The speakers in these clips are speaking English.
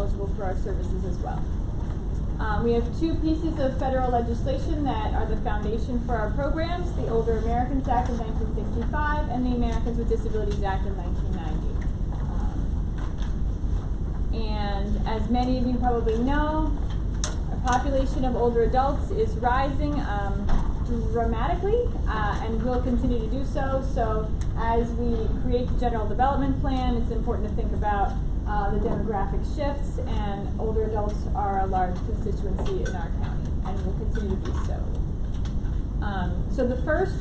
eligible for our services as well. We have two pieces of federal legislation that are the foundation for our programs, the Older Americans Act of 1965 and the Americans with Disabilities Act of 1990. And as many of you probably know, our population of older adults is rising dramatically and will continue to do so. So as we create the general development plan, it's important to think about the demographic shifts, and older adults are a large constituency in our county and will continue to be so. So the first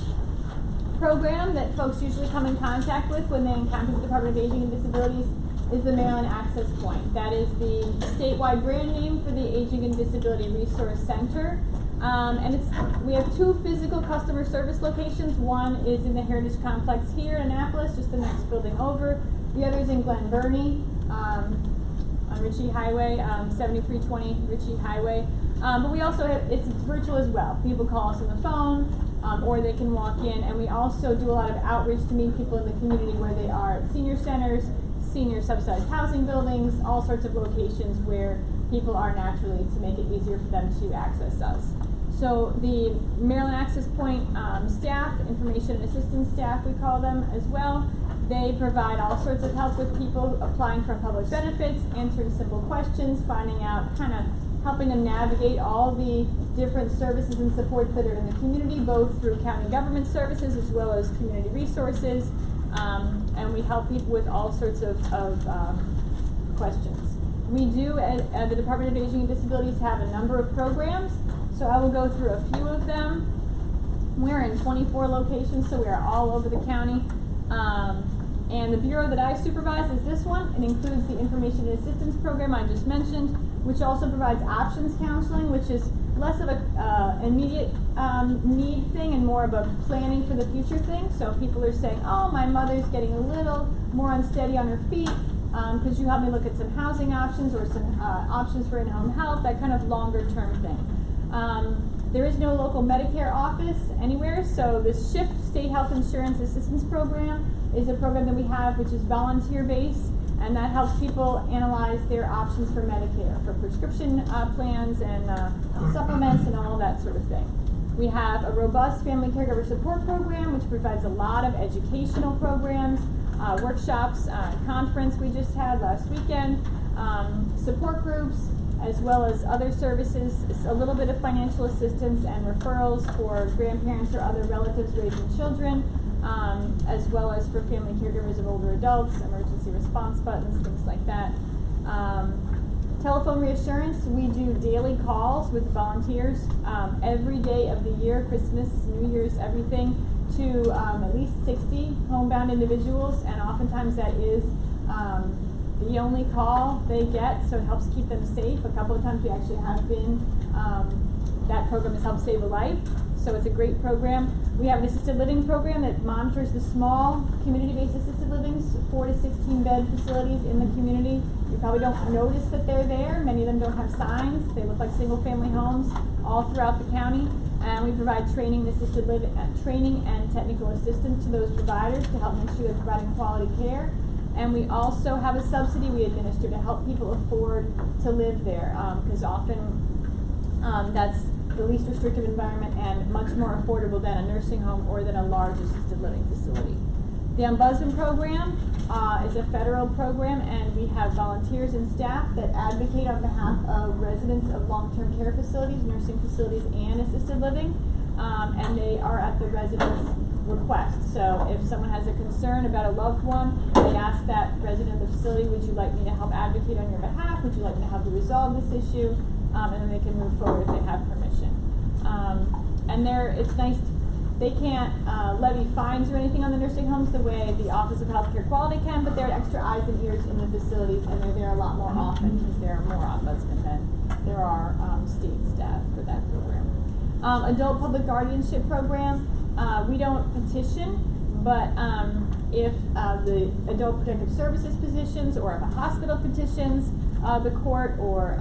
program that folks usually come in contact with when they encounter the Department of Aging and Disabilities is the Mail-in Access Point. That is the statewide brand name for the Aging and Disability Resource Center. And we have two physical customer service locations. One is in the Heritage Complex here in Annapolis, just the next building over. The other is in Glen Burnie on Ritchie Highway, 7320 Ritchie Highway. But we also have, it's virtual as well. People call us on the phone, or they can walk in. And we also do a lot of outreach to meet people in the community where they are at senior centers, senior subsidized housing buildings, all sorts of locations where people are naturally, to make it easier for them to access us. So the Maryland Access Point staff, information and assistance staff we call them as well, they provide all sorts of help with people applying for public benefits, answering simple questions, finding out, kind of helping them navigate all the different services and supports that are in the community, both through county government services as well as community resources. And we help people with all sorts of questions. We do, at the Department of Aging and Disabilities, have a number of programs, so I will go through a few of them. We're in 24 locations, so we are all over the county. And the bureau that I supervise is this one. It includes the Information and Assistance Program I just mentioned, which also provides options counseling, which is less of an immediate need thing and more of a planning for the future thing. So if people are saying, oh, my mother's getting a little more unsteady on her feet, could you help me look at some housing options or some options for in-home health, that kind of longer term thing. There is no local Medicare office anywhere, so the SHIP State Health Insurance Assistance Program is a program that we have which is volunteer-based, and that helps people analyze their options for Medicare, for prescription plans and supplements and all that sort of thing. We have a robust family caregiver support program which provides a lot of educational programs, workshops, conference we just had last weekend, support groups, as well as other services, a little bit of financial assistance and referrals for grandparents or other relatives raising children, as well as for family caregivers of older adults, emergency response buttons, things like that. Telephone reassurance, we do daily calls with volunteers every day of the year, Christmas, New Year's, everything, to at least 60 homebound individuals, and oftentimes that is the only call they get, so it helps keep them safe. A couple of times we actually have been, that program has helped save a life, so it's a great program. We have an assisted living program that monitors the small community-based assisted livings, 4 to 16 bed facilities in the community. You probably don't notice that they're there. Many of them don't have signs. They look like single family homes all throughout the county. And we provide training and technical assistance to those providers to help make sure they're providing quality care. And we also have a subsidy we administer to help people afford to live there, because often that's the least restrictive environment and much more affordable than a nursing home or than a large assisted living facility. The Ombudsman Program is a federal program, and we have volunteers and staff that advocate on behalf of residents of long-term care facilities, nursing facilities, and assisted living, and they are at the resident's request. So if someone has a concern about a loved one, they ask that resident of the facility, would you like me to help advocate on your behalf? Would you like me to help you resolve this issue? And then they can move forward if they have permission. And it's nice, they can't levy fines or anything on the nursing homes the way the Office of Healthcare Quality can, but they're extra eyes and ears in the facilities, and they're there a lot more often because there are more ombudsmen than there are state staff for that program. Adult Public Guardianship Program, we don't petition, but if the Adult Protective Services petitions, or if a hospital petitions the court or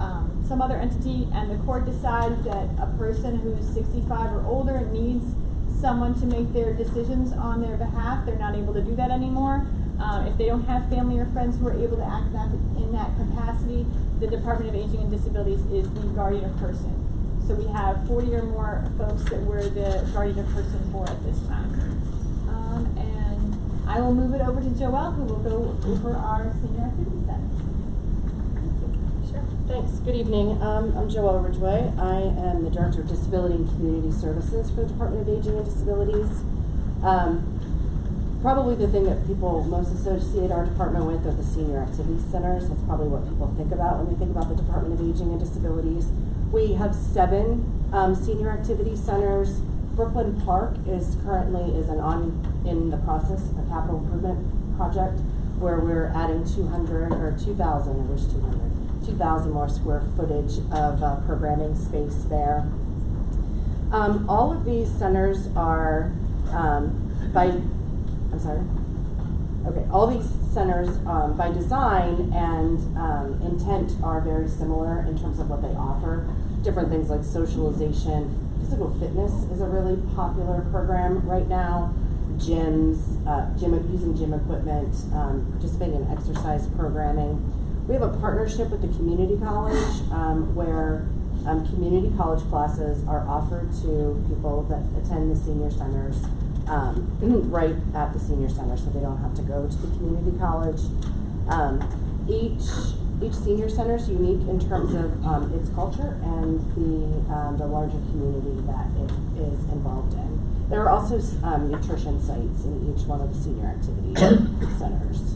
some other entity, and the court decides that a person who's 65 or older needs someone to make their decisions on their behalf, they're not able to do that anymore, If they don't have family or friends who are able to act in that capacity, the Department of Aging and Disabilities is the guardian of person. So we have 40 or more folks that we're the guardian of person for at this time. And I will move it over to Joelle, who will go over our senior activity center. Sure. Thanks. Good evening. I'm Joelle Ridgway. I am the Director of Disability and Community Services for the Department of Aging and Disabilities. Probably the thing that people most associate our department with are the senior activity centers. That's probably what people think about when they think about the Department of Aging and Disabilities. We have 7 senior activity centers. Brooklyn Park is currently in the process of a capital improvement project where we're adding 2,000 more square footage of programming space there. All of these centers are all these centers by design and intent are very similar in terms of what they offer. Different things like socialization. Physical fitness is a really popular program right now. Gyms, using gym equipment, participating in exercise programming. We have a partnership with the community college where community college classes are offered to people that attend the senior centers right at the senior center, so they don't have to go to the community college. Each senior center is unique in terms of its culture and the larger community that it is involved in. There are also nutrition sites in each one of the senior activity centers.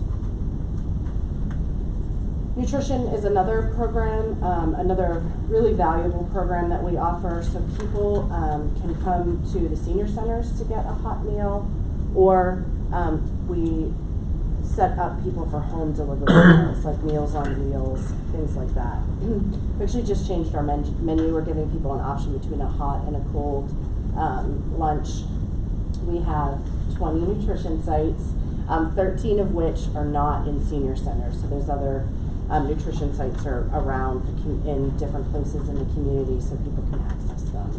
Nutrition is another program, another really valuable program that we offer. So people can come to the senior centers to get a hot meal, or we set up people for home delivery meals, like Meals on Wheels, things like that. We actually just changed our menu. We're giving people an option between a hot and a cold lunch. We have 20 nutrition sites, 13 of which are not in senior centers. So there's other nutrition sites are around in different places in the community so people can access them.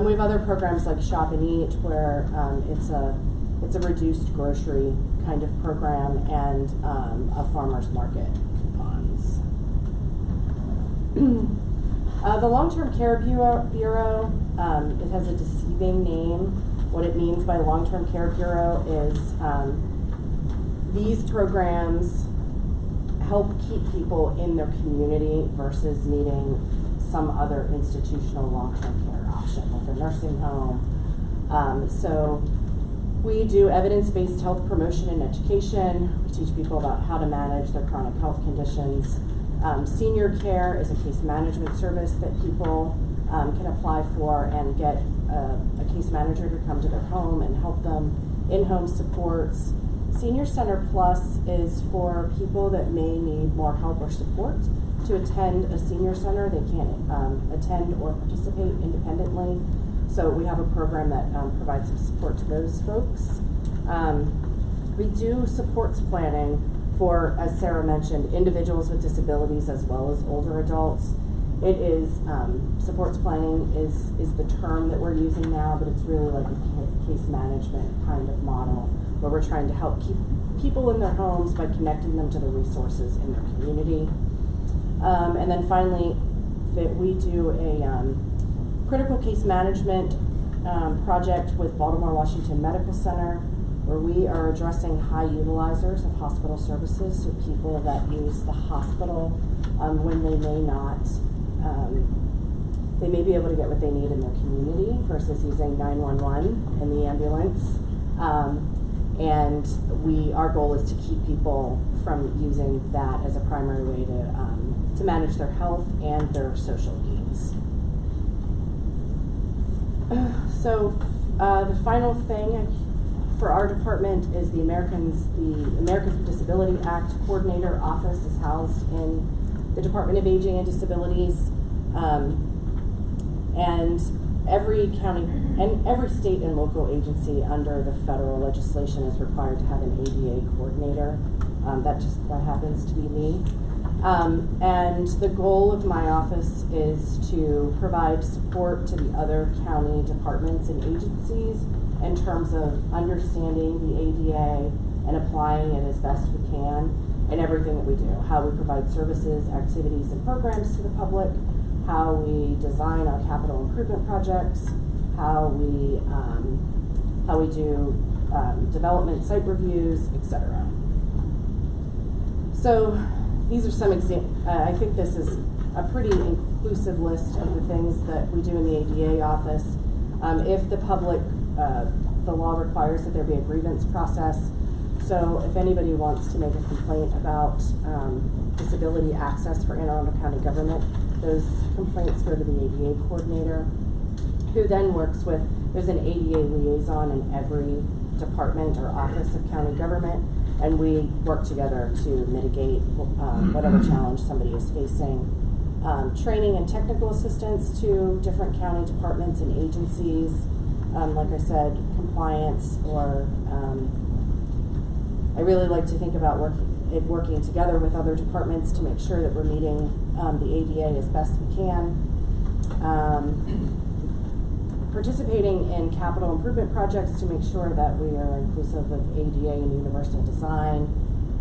We have other programs like Shop and Eat, where it's a reduced grocery kind of program, and a farmer's market coupons. The Long-Term Care Bureau, it has a deceiving name. What it means by Long-Term Care Bureau is these programs help keep people in their community versus needing some other institutional long-term care option, like a nursing home. So we do evidence-based health promotion and education. We teach people about how to manage their chronic health conditions. Senior care is a case management service that people can apply for and get a case manager to come to their home and help them. In-home supports. Senior Center Plus is for people that may need more help or support to attend a senior center. They can't attend or participate independently. So we have a program that provides some support to those folks. We do supports planning for, as Sarah mentioned, individuals with disabilities as well as older adults. It is, supports planning is the term that we're using now, but it's really like a case management kind of model where we're trying to help keep people in their homes by connecting them to the resources in their community. And then finally, that we do a critical case management project with Baltimore Washington Medical Center, where we are addressing high utilizers of hospital services, so people that use the hospital when they may not, they may be able to get what they need in their community versus using 911 in the ambulance. And our goal is to keep people from using that as a primary way to manage their health and their social needs. So the final thing for our department is the Americans with Disability Act Coordinator Office is housed in the Department of Aging and Disabilities. And every county and every state and local agency under the federal legislation is required to have an ADA coordinator. That happens to be me. And the goal of my office is to provide support to the other county departments and agencies in terms of understanding the ADA and applying it as best we can in everything that we do. How we provide services, activities, and programs to the public, how we design our capital improvement projects, how we do development site reviews, etc. So these are some examples. I think this is a pretty inclusive list of the things that we do in the ADA office. If the public, the law requires that there be a grievance process. So if anybody wants to make a complaint about disability access for Anne Arundel County government, those complaints go to the ADA coordinator, who then works with, there's an ADA liaison in every department or office of county government, and we work together to mitigate whatever challenge somebody is facing. Training and technical assistance to different county departments and agencies, like I said, compliance, or I really like to think about working together with other departments to make sure that we're meeting the ADA as best we can. Participating in capital improvement projects to make sure that we are inclusive of ADA and universal design.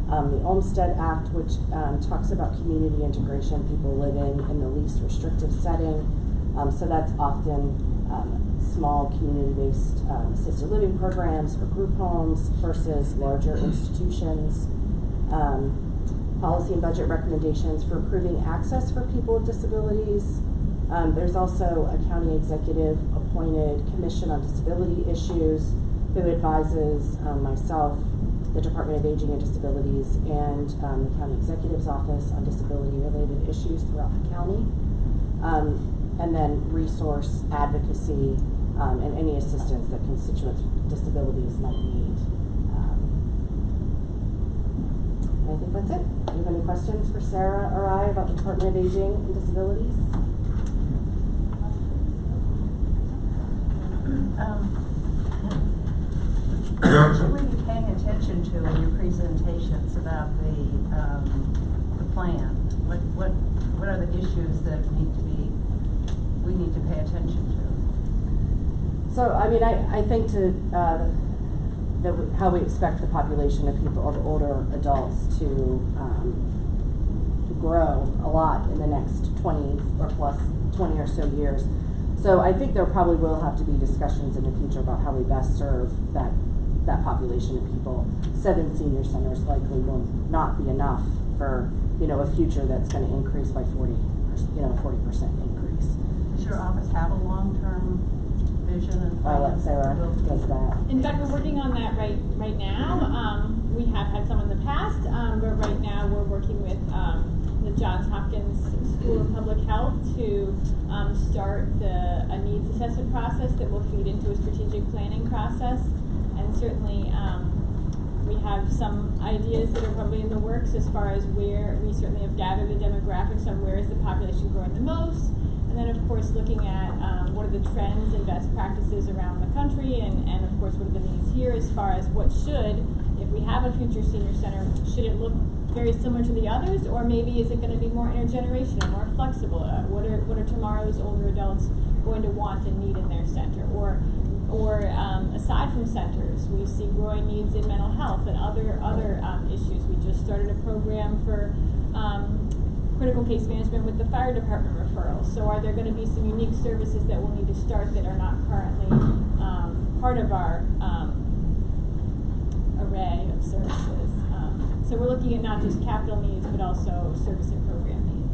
The Olmstead Act, which talks about community integration, people living in the least restrictive setting. So that's often small community-based assisted living programs or group homes versus larger institutions. Policy and budget recommendations for improving access for people with disabilities. There's also a county executive appointed commission on disability issues who advises myself, the Department of Aging and Disabilities, and the county executive's office on disability related issues throughout the county. And then resource advocacy and any assistance that constituents with disabilities might need. And I think that's it. Do you have any questions for Sarah or I about the Department of Aging and Disabilities? Should we be paying attention to in your presentations about the plan? What are the issues that we need to pay attention to? So, I mean, I think how we expect the population of people, of older adults, to grow a lot in the next 20 or so years. So I think there probably will have to be discussions in the future about how we best serve that population of people. 7 senior centers likely will not be enough for, a future that's going to increase by 40% increase. Does your office have a long-term vision and plan? I'll let Sarah does that. In fact, we're working on that right now. We have had some in the past, but right now we're working with the Johns Hopkins School of Public Health to start a needs assessment process that will feed into a strategic planning process. And certainly we have some ideas that are probably in the works as far as where we certainly have gathered the demographics on where is the population growing the most. And then, of course, looking at what are the trends and best practices around the country, and of course, what are the needs here as far as what should, if we have a future senior center, should it look very similar to the others, or maybe is it going to be more intergenerational, more flexible? What are tomorrow's older adults going to want and need in their center? Or aside from centers, we see growing needs in mental health and other issues. We just started a program for critical case management with the fire department referrals. So are there going to be some unique services that we'll need to start that are not currently part of our array of services? So we're looking at not just capital needs, but also service and program needs.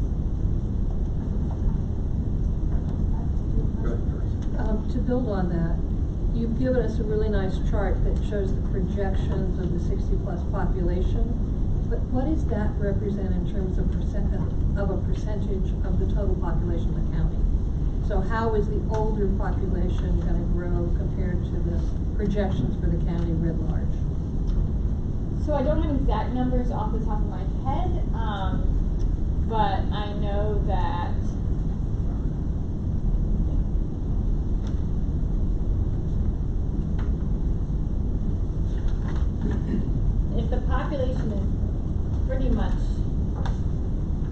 To build on that, you've given us a really nice chart that shows the projections of the 60-plus population. But what does that represent in terms of a percentage of the total population of the county? So how is the older population going to grow compared to the projections for the county writ large? So I don't have exact numbers off the top of my head, but I know that if the population is pretty much,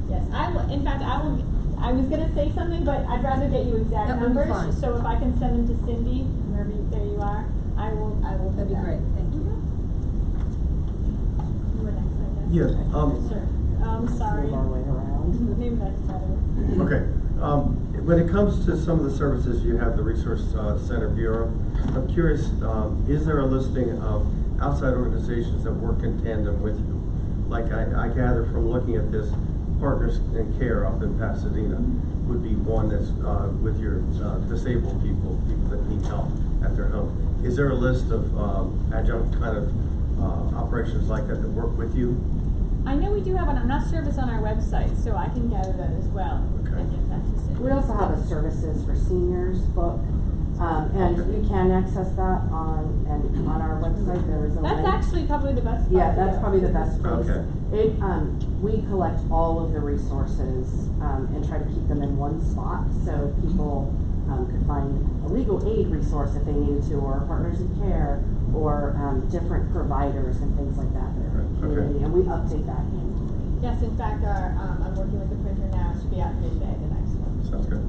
yes, in fact, I was going to say something, but I'd rather get you exact That would be numbers. fine. So if I can send them to Cindy, there you are, I will That'd do be that. great, thank you. Yeah, Sure. Sorry. Move our way around. Maybe that's better. okay. When it comes to some of the services you have, the Resource Center Bureau, I'm curious, is there a listing of outside organizations that work in tandem with you? Like I gather from looking at this, Partners in Care up in Pasadena would be one that's with your disabled people that need help at their home. Is there a list of adjunct kind of operations like that work with you? I know we do have one. I'm not sure if it's on our website, so I can gather that as well. Okay. And get that to Cindy. We also have a services for seniors book, and you can access that on our website. There is a That's link. actually probably the best. Yeah, part to that's go. probably the best place. Okay. We collect all of the resources, and try to keep them in one spot, so people, could find a legal aid resource if they needed to, or Partners in Care, or, different providers and things like that that are in the community, Okay. and we update that annually. Yes, in fact, I'm working with the printer now. It should be out midday, the next one. Sounds good.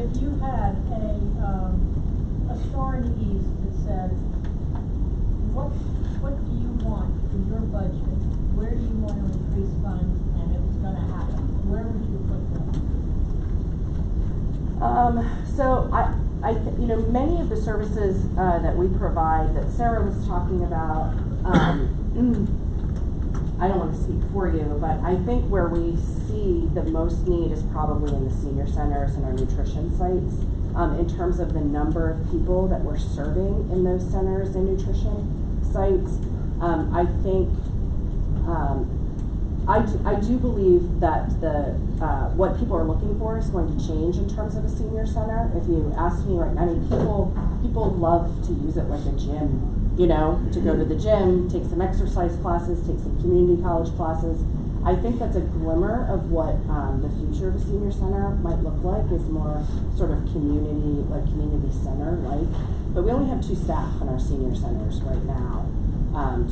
If you had a star in the east that said, what do you want for your budget? Where do you want to increase funds, and it was gonna happen? Where would you put them? So many of the services that we provide that Sarah was talking about, I don't want to speak for you, but I think where we see the most need is probably in the senior centers and our nutrition sites. In terms of the number of people that we're serving in those centers and nutrition sites, I think I do believe that what people are looking for is going to change in terms of a senior center. If you ask me right now, I mean, people love to use it like a gym, to go to the gym, take some exercise classes, take some community college classes. I think that's a glimmer of what the future of a senior center might look like, is more sort of community center like. But we only have 2 staff in our senior centers right now.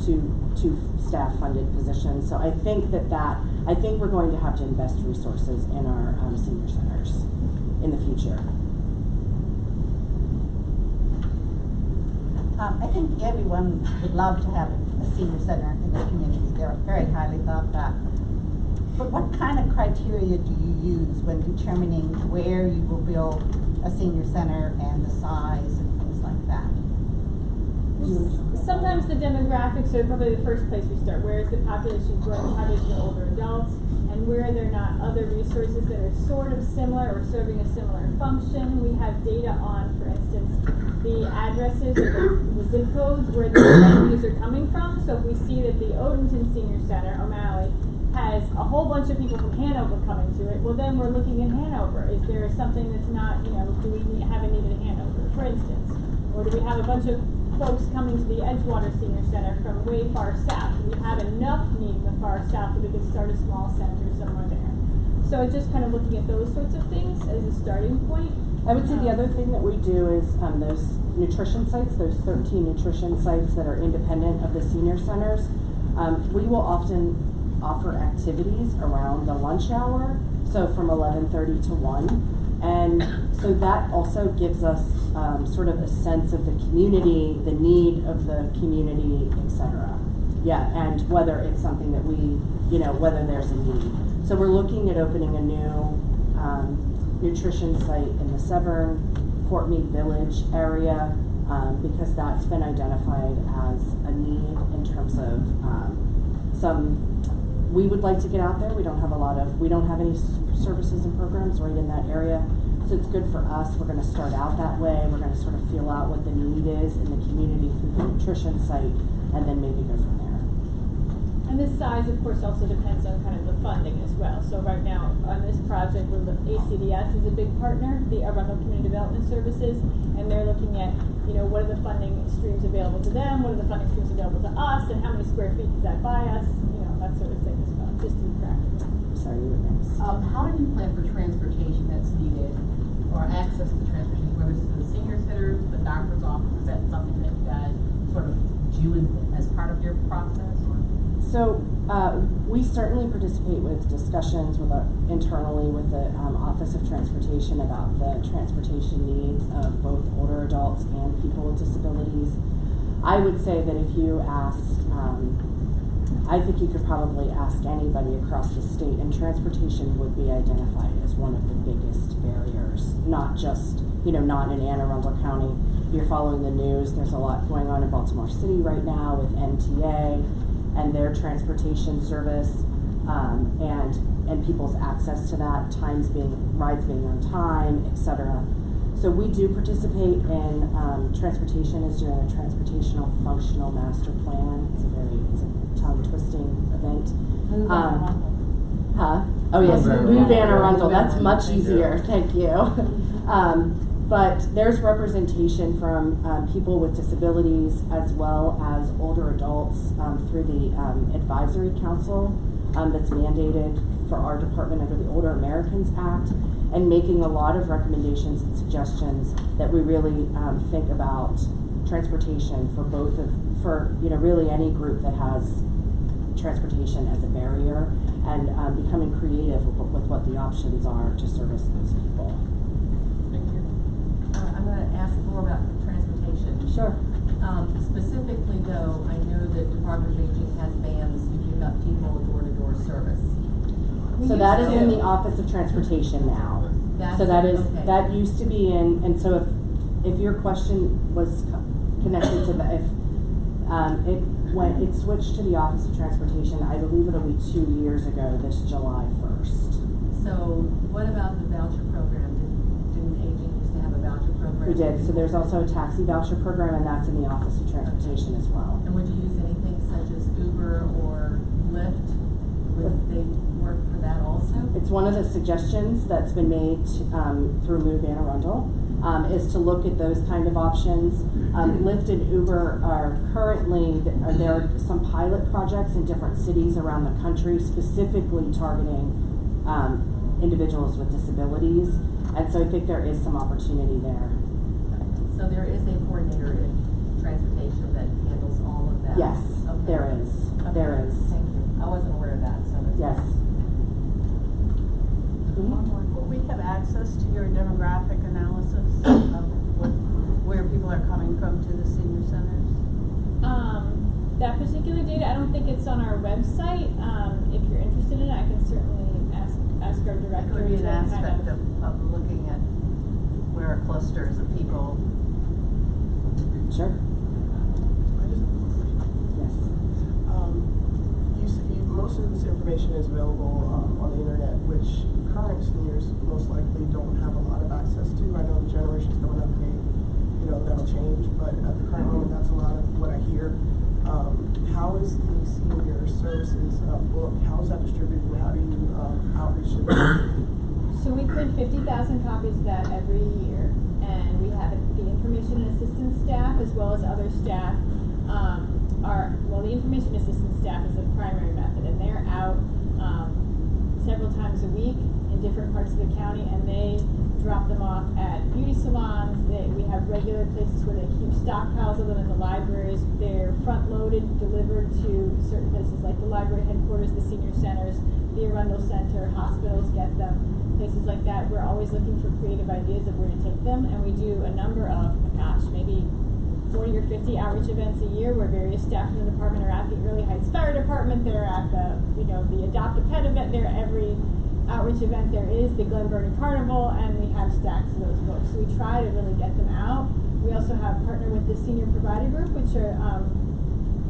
Two staff funded positions. So I think I think we're going to have to invest resources in our senior centers in the future. I think everyone would love to have a senior center in the community. They're very highly thought of. But what kind of criteria do you use when determining where you will build a senior center and the size and things like that? Sometimes the demographics are probably the first place we start. Where is the population growing? Population of older adults, and where there are not other resources that are sort of similar or serving a similar function. We have data on, for instance, the addresses or the zip codes where the revenues are coming from. So if we see that the Odenton Senior Center, O'Malley, has a whole bunch of people from Hanover coming to it, well then we're looking at Hanover. Is there something that's not, do we have a need in Hanover, for instance? Or do we have a bunch of folks coming to the Edgewater Senior Center from way far south? Do we have enough need in the far south that we could start a small center somewhere there? So it's just kind of looking at those sorts of things as a starting point. I would say the other thing that we do is those nutrition sites, those 13 nutrition sites that are independent of the senior centers, we will often offer activities around the lunch hour, so from 11:30 to 1. And so that also gives us sort of a sense of the community, the need of the community, etc. Yeah, and whether it's something that we, whether there's a need. So we're looking at opening a new nutrition site in the Severn, Fort Meade Village area, because that's been identified as a need in terms of we would like to get out there. We don't have any services and programs right in that area. So it's good for us. We're going to start out that way. We're going to sort of feel out what the need is in the community through the nutrition site, and then maybe go from there. And this size, of course, also depends on kind of the funding as well. So right now, on this project, ACDS is a big partner, the Arundel Community Development Services, and they're looking at, what are the funding streams available to them, what are the funding streams available to us, and how many square feet does that buy us, that sort of thing as well, just to be practical. Sorry, you were next. How do you plan for transportation that's needed, or access to transportation, whether it's to the senior center, the doctor's office? Is that something that you guys sort of do as part of your process? Or? So we certainly participate with discussions internally with the Office of Transportation about the transportation needs of both older adults and people with disabilities. I would say that if you asked I think you could probably ask anybody across the state, and transportation would be identified as one of the biggest barriers, not just, not in Anne Arundel County. If you're following the news, there's a lot going on in Baltimore City right now with MTA and their transportation service, and people's access to that, rides being on time, etc. So we do participate in, transportation is doing a transportational functional master plan. It's a tongue twisting event. Oh yes, Move Anne Arundel, that's much easier, thank you. But there's representation from people with disabilities as well as older adults through the advisory council that's mandated for our department under the Older Americans Act, and making a lot of recommendations and suggestions that we really think about transportation for really any group that has transportation as a barrier, and becoming creative with what the options are to service those people. Thank you. I'm going to ask more about transportation. Sure. Specifically though, I know that Department of Aging has vans who pick up people with door-to-door service. So that is in the Office of Transportation now. That used to be in, and so if your question was connected to it switched to the Office of Transportation, I believe it'll be 2 years ago, this July 1st. So what about the voucher program? Didn't Aging used to have a voucher program? We did, so there's also a taxi voucher program, and that's in the Office of Transportation as well. And would you use anything such as Uber or Lyft? Would they work for that also? It's one of the suggestions that's been made through Move Anne Arundel, is to look at those kind of options. Lyft and Uber are currently, there are some pilot projects in different cities around the country specifically targeting individuals with disabilities, and so I think there is some opportunity there. So there is a coordinator in transportation that handles all of that? Yes, Okay. there is. Okay. There is. Thank you. I wasn't aware of that, so that's Yes. Will we have access to your demographic analysis of where people are coming from to the senior centers? That particular data, I don't think it's on our website. If you're interested in it, I can certainly ask our director. It would be an to aspect of looking at where are clusters of people. Sure. I just have a quick question. Yes. Most of this information is available on the internet, which current seniors most likely don't have a lot of access to. I know the generations coming up, that'll change, but at the current moment, that's a lot of what I hear. How is the senior services book? How is that distributed? How do you outreach to them? So we print 50,000 copies of that every year, and we have the information and assistance staff as well as other staff. The information assistance staff is the primary method, and they're out several times a week in different parts of the county, and they drop them off at beauty salons. We have regular places where they keep stockpiles of them in the libraries. They're front-loaded, delivered to certain places like the library headquarters, the senior centers, the Arundel Center, hospitals get them, places like that. We're always looking for creative ideas of where to take them, and we do a number of, maybe 40 or 50 outreach events a year where various staff in the department are at the Early Heights Fire Department, they're at the Adopt a Pet event, they're at every outreach event there is, the Glen Burnie Carnival, and we have stacks of those books. So we try to really get them out. We also have partnered with the Senior Provider Group, which are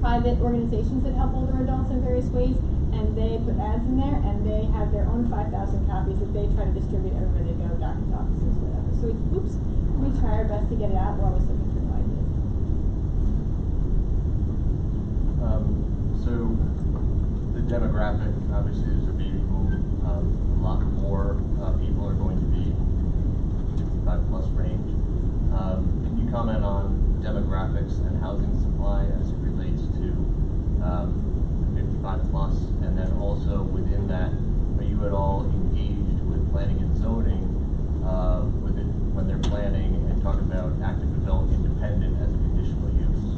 private organizations that help older adults in various ways, and they put ads in there, and they have their own 5,000 copies that they try to distribute everywhere they go, doctor's offices, whatever. So we try our best to get it out. We're always looking for new ideas. So the demographic, obviously, is a baby boom. A lot more people are going to be 55 plus range. Can you comment on demographics and housing supply as it relates to 55 plus? And then also within that, are you at all engaged with planning and zoning when they're planning and talking about active adult independent as a conditional use?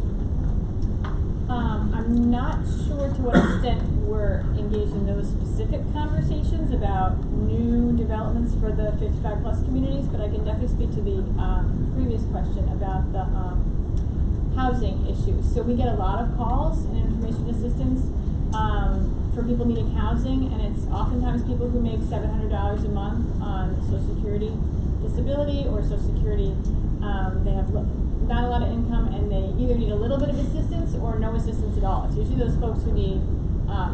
I'm not sure to what extent we're engaged in those specific conversations about new developments for the 55 plus communities, but I can definitely speak to the previous question about the housing issues. So we get a lot of calls and information assistance for people needing housing, and it's oftentimes people who make $700 a month on Social Security disability or Social Security. They have not a lot of income, and they either need a little bit of assistance or no assistance at all. It's usually those folks who need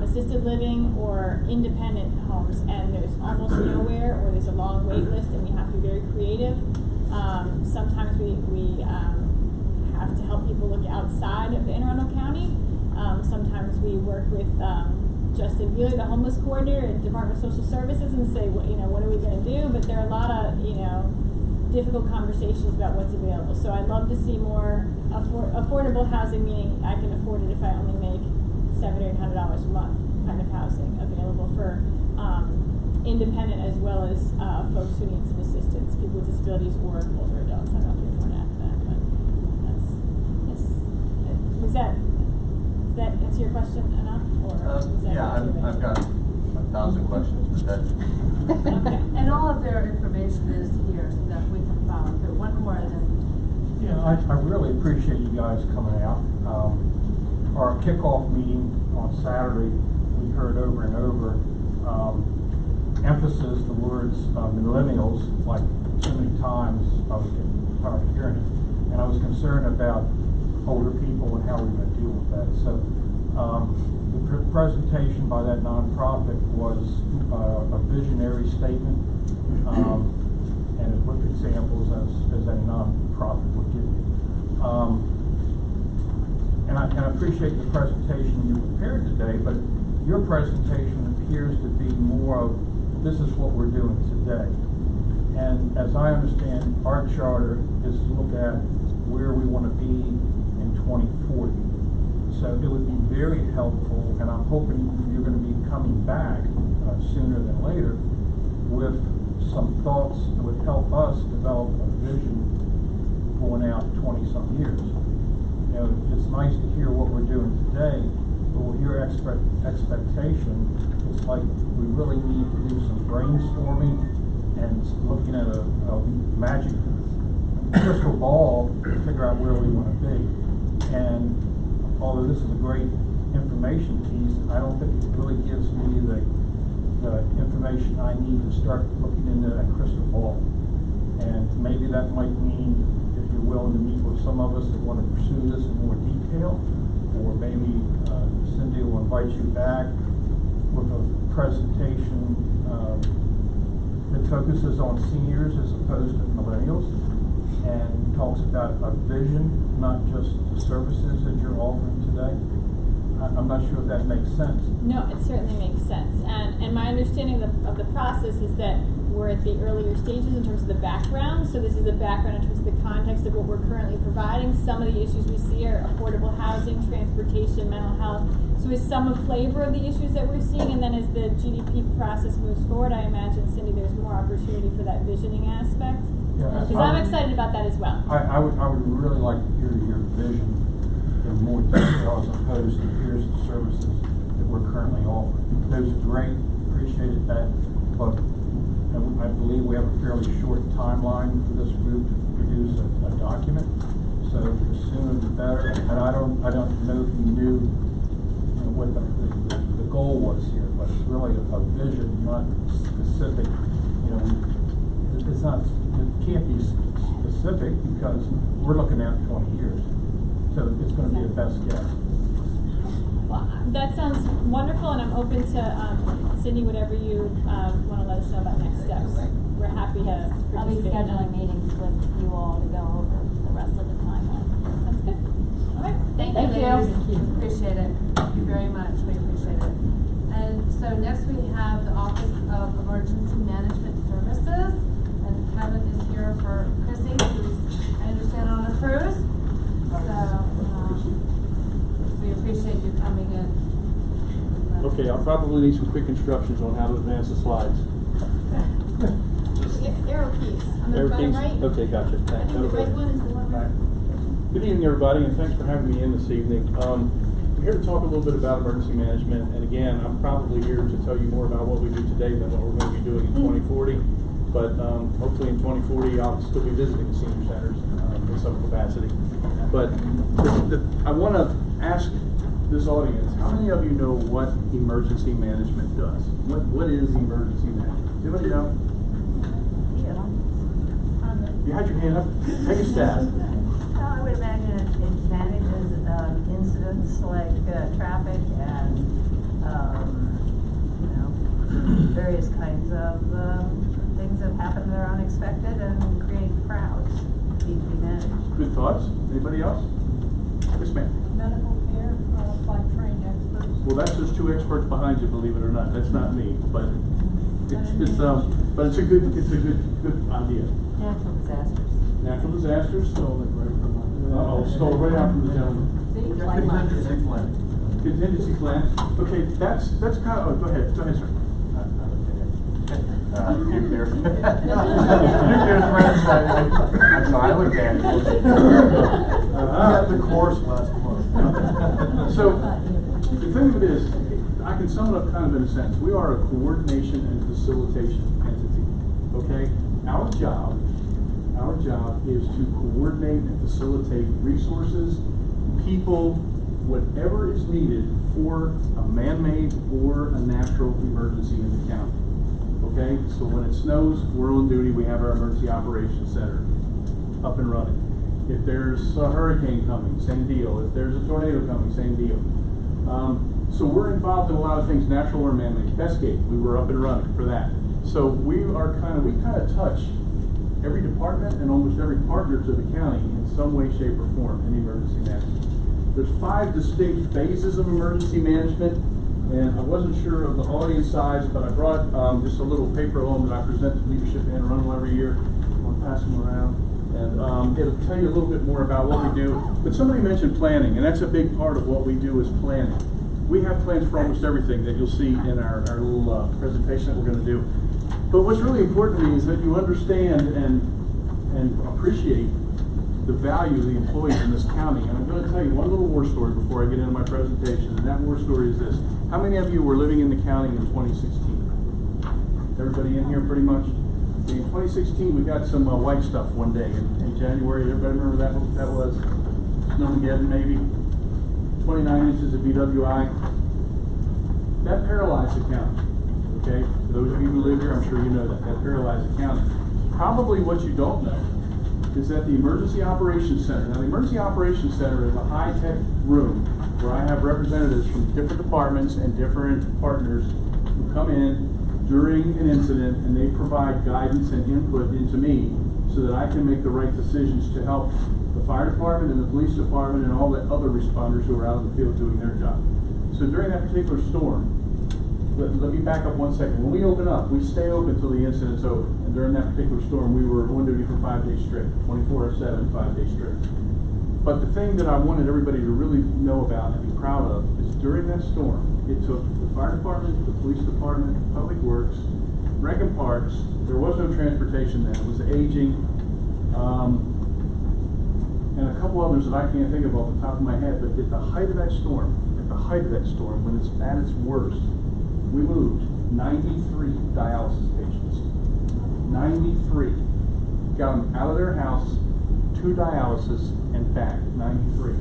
assisted living or independent homes, and there's almost nowhere, or there's a long wait list, and we have to be very creative. Sometimes we have to help people look outside of the Anne Arundel County. Sometimes we work with Justin Wheeler, the homeless coordinator at Department of Social Services, and say, what are we going to do? But there are a lot of, difficult conversations about what's available. So I'd love to see more affordable housing, meaning I can afford it if I only make $700 or $800 a month kind of housing available for independent as well as folks who need some assistance, people with disabilities or older adults. I don't know if you're going to add to that, but that's, yes. Does that answer your question enough? Or is that Yeah, I've got 1,000 questions, but that. Okay. And all of their information is here so that we can follow through. One more and then. Yeah, I really appreciate you guys coming out. Our kickoff meeting on Saturday, we heard over and over emphasis the words millennials, like so many times I was getting tired of hearing it. And I was concerned about older people and how we were going to deal with that. So the presentation by that nonprofit was a visionary statement, and it with examples as any nonprofit would give you. And I appreciate the presentation you prepared today, but your presentation appears to be more of, this is what we're doing today. And as I understand, our charter is to look at where we want to be in 2040. So it would be very helpful, and I'm hoping you're going to be coming back sooner than later with some thoughts that would help us develop a vision going out 20-some years. It's nice to hear what we're doing today, but with your expectation, it's like we really need to do some brainstorming and looking at a magic crystal ball to figure out where we want to be. And although this is a great information piece, I don't think it really gives me the information I need to start looking into that crystal ball. And maybe that might mean, if you're willing to meet with some of us that want to pursue this in more detail, or maybe Cindy will invite you back with a presentation that focuses on seniors as opposed to millennials, and talks about a vision, not just the services that you're offering today. I'm not sure if that makes sense. No, it certainly makes sense. And my understanding of the process is that we're at the earlier stages in terms of the background. So this is the background in terms of the context of what we're currently providing. Some of the issues we see are affordable housing, transportation, mental health. So is some a flavor of the issues that we're seeing, and then as the GDP process moves forward, I imagine, Cindy, there's more opportunity for that visioning aspect. Because I'm excited about that as well. I would really like to hear your vision in more detail as opposed to here's the services that we're currently offering. Those are great, appreciated that, but I believe we have a fairly short timeline for this group to produce a document. So the sooner the better. And I don't know if you knew what the goal was here, but it's really a vision, not specific. It can't be specific because we're looking at 20 years. So it's going to be a best guess. Well, that sounds wonderful, and I'm open to Cindy, whatever you want to let us know about next steps. We're happy to participate. I'll be scheduling meetings with you all to go over the rest of the timeline. That's good. All right. Thank you, ladies. Appreciate it. Thank you very much. We appreciate it. And so next we have the Office of Emergency Management Services. And Kevin is here for Chrissy, who's, I understand, on a cruise. So we appreciate you coming in. Okay, I'll probably need some quick instructions on how to advance the slides. It's arrow keys on the Arrow bottom keys? right. Okay, gotcha. I Thanks. think the right one is the one right. Good evening, everybody, and thanks for having me in this evening. I'm here to talk a little bit about emergency management, and again, I'm probably here to tell you more about what we do today than what we're going to be doing in 2040. But hopefully in 2040, I'll still be visiting the senior centers in some capacity. But I want to ask this audience, how many of you know what emergency management does? What is emergency management? Does anybody know? You had your hand up. Take a stab. No, I would imagine it manages incidents like traffic and, you know, various kinds of things that happen that are unexpected and create crowds need to be managed. Good thoughts. Anybody else? Yes, ma'am. Medical care, by trained experts. Well, there's two experts behind you, believe it or not. That's not me, but it's a good idea. Natural disasters. Natural disasters. Stole it right out from the gentleman. Contingency plan. Contingency plan. Okay, that's kind of. Oh, go ahead, sir. Nuclear. Nuclear threats. I'm sorry, I looked at it. I had the course last month. So, the thing of it is, I can sum it up kind of in a sense. We are a coordination and facilitation entity. Okay? Our job is to coordinate and facilitate resources, people, whatever is needed for a man-made or a natural emergency in the county. Okay? So when it snows, we're on duty. We have our emergency operations center up and running. If there's a hurricane coming, same deal. If there's a tornado coming, same deal. So we're involved in a lot of things, natural or man-made. Bestgate, we were up and running for that. So we kind of touch every department and almost every partner to the county in some way, shape, or form in emergency management. There's 5 distinct phases of emergency management, and I wasn't sure of the audience size, but I brought just a little paper home that I present to leadership in Arundel every year. I'm going to pass them around, and it'll tell you a little bit more about what we do. But somebody mentioned planning, and that's a big part of what we do is planning. We have plans for almost everything that you'll see in our little presentation that we're going to do. But what's really important to me is that you understand and appreciate the value of the employees in this county. And I'm going to tell you one little war story before I get into my presentation, and that war story is this. How many of you were living in the county in 2016? Everybody in here pretty much? In 2016, we got some white stuff one day in January. Everybody remember what that was? Snowmageddon, maybe? 29 inches of BWI. That paralyzed the county. Okay? For those of you who live here, I'm sure you know that. That paralyzed the county. Probably what you don't know is that the Emergency Operations Center, now the Emergency Operations Center is a high-tech room where I have representatives from different departments and different partners who come in during an incident and they provide guidance and input into me so that I can make the right decisions to help the fire department and the police department and all the other responders who are out in the field doing their job. So during that particular storm, let me back up 1 second. When we open up, we stay open until the incident's over. And during that particular storm, we were on duty for 5 days straight, 24/7, 5 days straight. But the thing that I wanted everybody to really know about and be proud of is during that storm, it took the fire department, the police department, public works, rec and parks. There was no transportation then. It was aging. And a couple others that I can't think of off the top of my head, but at the height of that storm, when it's at its worst, we moved 93 dialysis patients. 93. Got them out of their house to dialysis and back. 93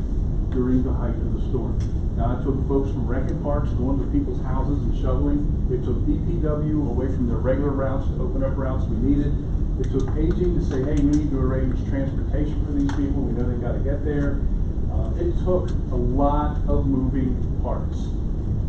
during the height of the storm. Now, I took folks from rec and parks going to people's houses and shoveling. It took DPW away from their regular routes to open up routes we needed. It took aging to say, hey, we need to arrange transportation for these people. We know they got to get there. It took a lot of moving parts.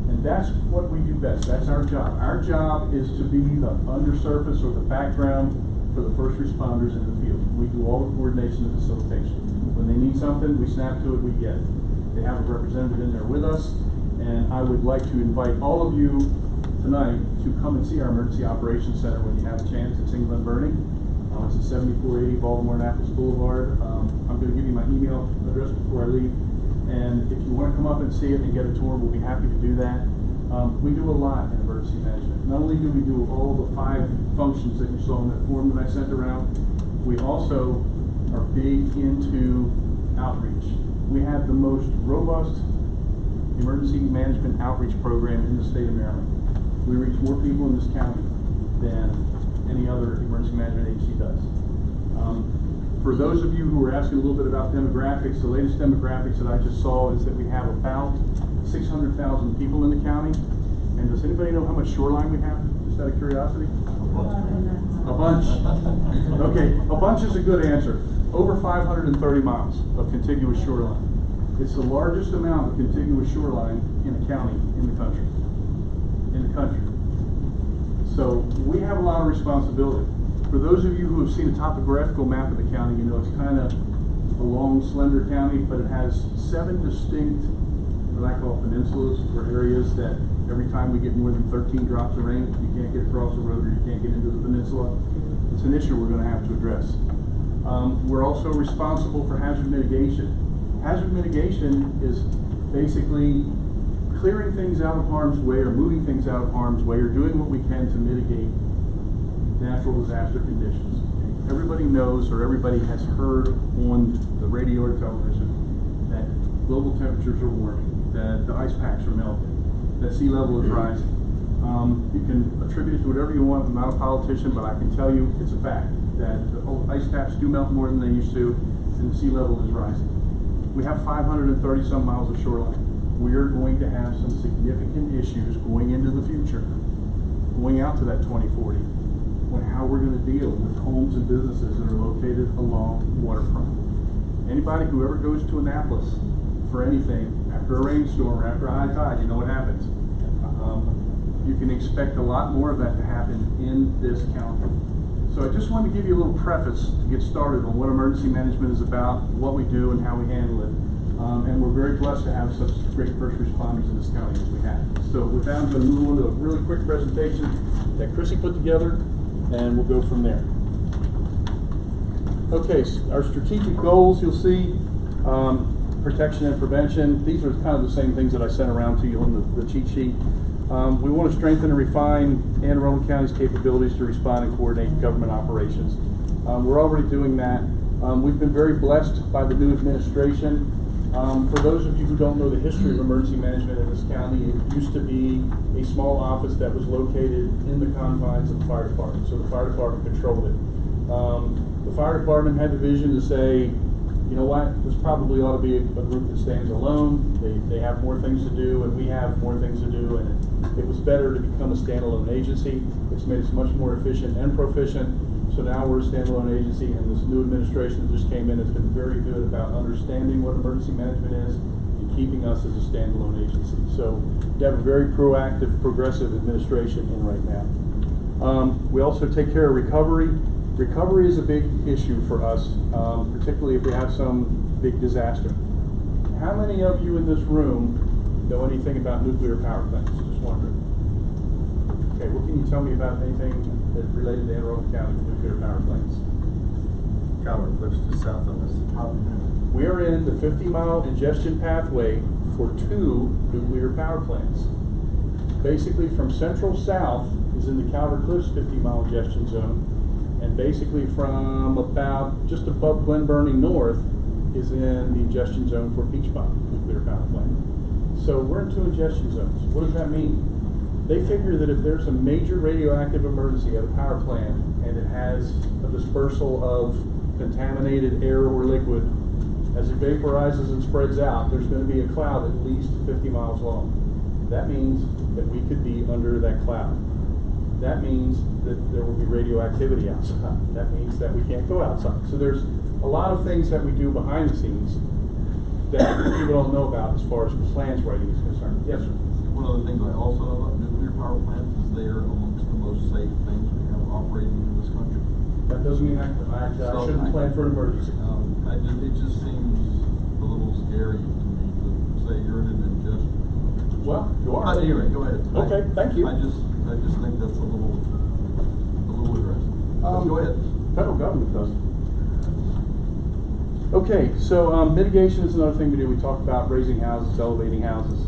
And that's what we do best. That's our job. Our job is to be the undersurface or the background for the first responders in the field. We do all the coordination and facilitation. When they need something, we snap to it, we get it. They have a representative in there with us, and I would like to invite all of you tonight to come and see our Emergency Operations Center when you have a chance. It's in Glen Burnie. It's at 7480 Baltimore Annapolis Boulevard. I'm going to give you my email address before I leave. And if you want to come up and see it and get a tour, we'll be happy to do that. We do a lot in emergency management. Not only do we do all the 5 functions that you saw in that form that I sent around, we also are big into outreach. We have the most robust emergency management outreach program in the state of Maryland. We reach more people in this county than any other emergency management agency does. For those of you who were asking a little bit about demographics, the latest demographics that I just saw is that we have about 600,000 people in the county. And does anybody know how much shoreline we have, just out of curiosity? A bunch. Okay, a bunch is a good answer. Over 530 miles of contiguous shoreline. It's the largest amount of contiguous shoreline in a county in the country. So we have a lot of responsibility. For those of you who have seen a topographical map of the county, you know it's kind of a long, slender county, but it has 7 distinct, what I call peninsulas, or areas that every time we get more than 13 drops of rain, you can't get across the road or you can't get into the peninsula. It's an issue we're going to have to address. We're also responsible for hazard mitigation. Hazard mitigation is basically clearing things out of harm's way or moving things out of harm's way or doing what we can to mitigate natural disaster conditions. Everybody knows or everybody has heard on the radio or television that global temperatures are warming, that the ice packs are melting, that sea level is rising. You can attribute it to whatever you want. I'm not a politician, but I can tell you it's a fact that the ice caps do melt more than they used to and the sea level is rising. We have 530 some miles of shoreline. We are going to have some significant issues going into the future, going out to that 2040, on how we're going to deal with homes and businesses that are located along waterfront. Anybody who ever goes to Annapolis for anything, after a rainstorm or after a high tide, you know what happens. You can expect a lot more of that to happen in this county. So I just wanted to give you a little preface to get started on what emergency management is about, what we do, and how we handle it. And we're very blessed to have such great first responders in this county as we have. So with that, I'm going to move on to a really quick presentation that Chrissy put together, and we'll go from there. Okay, so our strategic goals, you'll see, protection and prevention. These are kind of the same things that I sent around to you on the cheat sheet. We want to strengthen and refine Anne Arundel County's capabilities to respond and coordinate government operations. We're already doing that. We've been very blessed by the new administration. For those of you who don't know the history of emergency management in this county, it used to be a small office that was located in the confines of the fire department. So the fire department controlled it. The fire department had the vision to say, you know what, this probably ought to be a group that stands alone. They have more things to do and we have more things to do, and it was better to become a standalone agency. It's made us much more efficient and proficient. So now we're a standalone agency, and this new administration that just came in has been very good about understanding what emergency management is and keeping us as a standalone agency. So we have a very proactive, progressive administration in right now. We also take care of recovery. Recovery is a big issue for us, particularly if we have some big disaster. How many of you in this room know anything about nuclear power plants? Just wondering. Okay, what can you tell me about anything that's related to Anne Arundel County nuclear power plants? Calvert Cliffs to south of us. We are in the 50-mile ingestion pathway for 2 nuclear power plants. Basically, from central south is in the Calvert Cliffs 50-mile ingestion zone, and basically from about just above Glen Burnie north is in the ingestion zone for Peach Bottom nuclear power plant. So we're in 2 ingestion zones. What does that mean? They figure that if there's a major radioactive emergency at a power plant and it has a dispersal of contaminated air or liquid, as it vaporizes and spreads out, there's going to be a cloud at least 50 miles long. That means that we could be under that cloud. That means that there will be radioactivity outside. That means that we can't go outside. So there's a lot of things that we do behind the scenes that people don't know about as far as plans writing is concerned. Yes, sir. One of the things I also know about nuclear power plants is they are amongst the most safe things we have operating in this country. That doesn't mean I shouldn't plan for an emergency. It just seems a little scary to me to say you're in an ingestion. Well, you are. Anyway, go ahead. Okay, thank you. I just think that's a little aggressive. Go ahead. Federal government does. Okay, so mitigation is another thing we do. We talk about raising houses, elevating houses.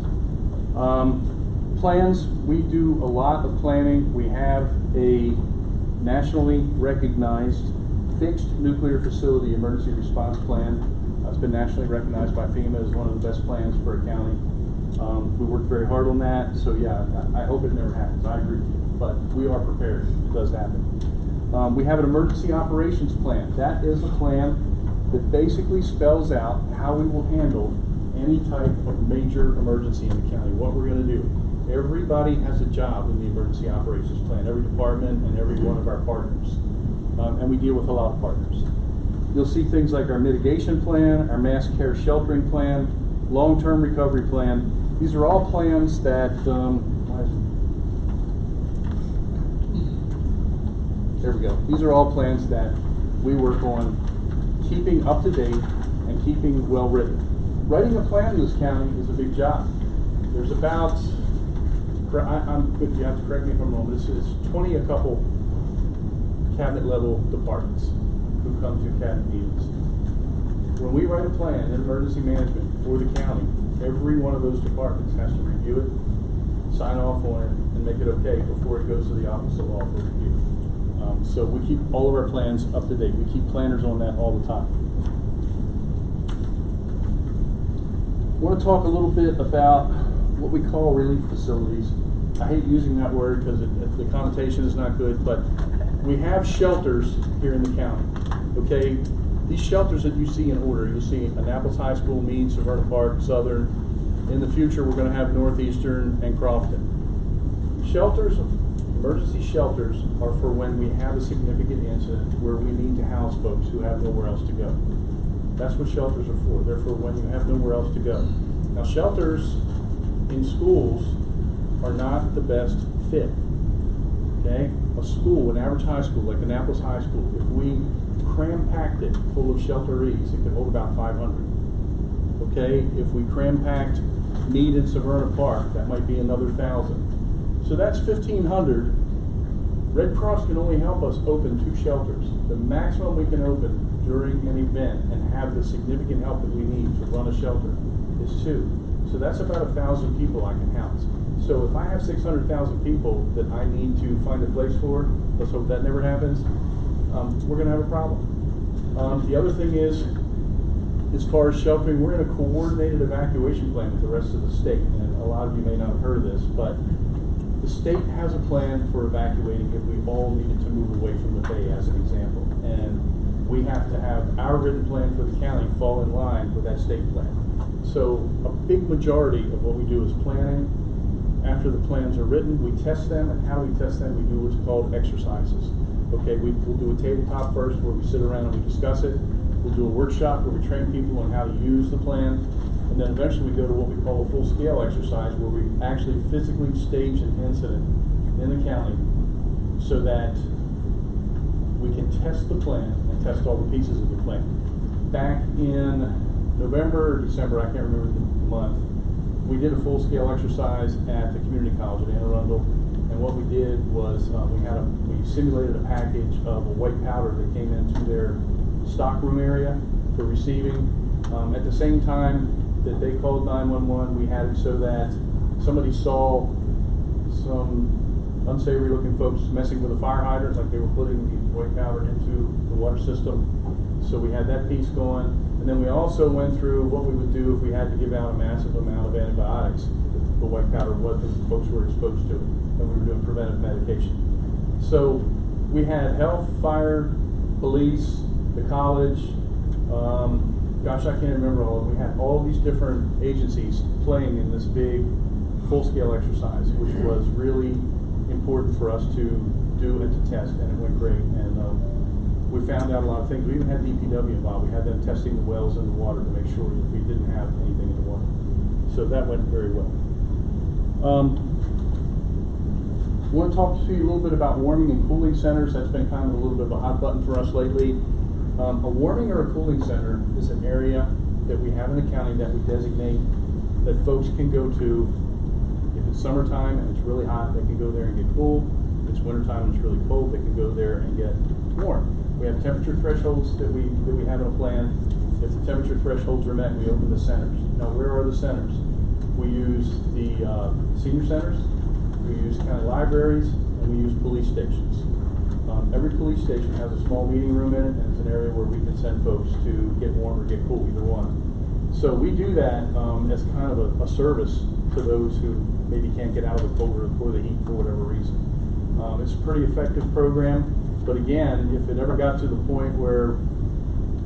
Plans, we do a lot of planning. We have a nationally recognized fixed nuclear facility emergency response plan. It's been nationally recognized by FEMA as one of the best plans for a county. We worked very hard on that, so yeah, I hope it never happens. I agree with you, but we are prepared if it does happen. We have an emergency operations plan. That is a plan that basically spells out how we will handle any type of major emergency in the county, what we're gonna do. Everybody has a job in the emergency operations plan, every department and every one of our partners. And we deal with a lot of partners. You'll see things like our mitigation plan, our mass care sheltering plan, long-term recovery plan. These are all plans that, there we go. These are all plans that we work on keeping up to date and keeping well written. Writing a plan in this county is a big job. There's about, you have to correct me if I'm wrong, this is 20 a couple cabinet level departments who come to cabinet meetings. When we write a plan in emergency management for the county, every one of those departments has to review it, sign off on it, and make it okay before it goes to the Office of Law for review. So we keep all of our plans up to date. We keep planners on that all the time. I want to talk a little bit about what we call relief facilities. I hate using that word because the connotation is not good, but we have shelters here in the county. Okay, these shelters that you see in order, you'll see Annapolis High School, Meade, Severna Park, Southern. In the future, we're going to have Northeastern and Crofton. Shelters, emergency shelters, are for when we have a significant incident where we need to house folks who have nowhere else to go. That's what shelters are for. They're for when you have nowhere else to go. Now, shelters in schools are not the best fit. Okay? A school, an average high school, like Annapolis High School, if we cram-packed it full of shelterees, it could hold about 500. Okay? If we cram-packed Meade and Severna Park, that might be another 1,000. So that's 1,500. Red Cross can only help us open 2 shelters. The maximum we can open during an event and have the significant help that we need to run a shelter is 2. So that's about 1,000 people I can house. So if I have 600,000 people that I need to find a place for, let's hope that never happens, we're going to have a problem. The other thing is, as far as sheltering, we're in a coordinated evacuation plan with the rest of the state. And a lot of you may not have heard of this, but the state has a plan for evacuating if we all needed to move away from the Bay, as an example. And we have to have our written plan for the county fall in line with that state plan. So a big majority of what we do is planning. After the plans are written, we test them, and how do we test them? We do what's called exercises. Okay, we'll do a tabletop first where we sit around and we discuss it. We'll do a workshop where we train people on how to use the plan. And then eventually we go to what we call a full-scale exercise where we actually physically stage an incident in the county so that we can test the plan and test all the pieces of the plan. Back in November or December, I can't remember the month, we did a full-scale exercise at the community college at Arundel, and what we did was we simulated a package of a white powder that came into their stockroom area for receiving. At the same time that they called 911, we had it so that somebody saw some unsavory looking folks messing with the fire hydrants, like they were putting the white powder into the water system. So we had that piece going. And then we also went through what we would do if we had to give out a massive amount of antibiotics. The white powder was because folks were exposed to it, and we were doing preventive medication. So we had health, fire, police, the college, gosh, I can't remember all of them. We had all these different agencies playing in this big full-scale exercise, which was really important for us to do and to test, and it went great. And we found out a lot of things. We even had DPW involved. We had them testing the wells and the water to make sure that we didn't have anything in the water. So that went very well. I want to talk to you a little bit about warming and cooling centers. That's been kind of a little bit of a hot button for us lately. A warming or a cooling center is an area that we have in the county that we designate that folks can go to. If it's summertime and it's really hot, they can go there and get cool. If it's wintertime and it's really cold, they can go there and get warm. We have temperature thresholds that we have in a plan. If the temperature thresholds are met, we open the centers. Now, where are the centers? We use the senior centers, we use county libraries, and we use police stations. Every police station has a small meeting room in it, and it's an area where we can send folks to get warm or get cool, either one. So we do that as kind of a service to those who maybe can't get out of the cold or the heat for whatever reason. It's a pretty effective program, but again, if it ever got to the point where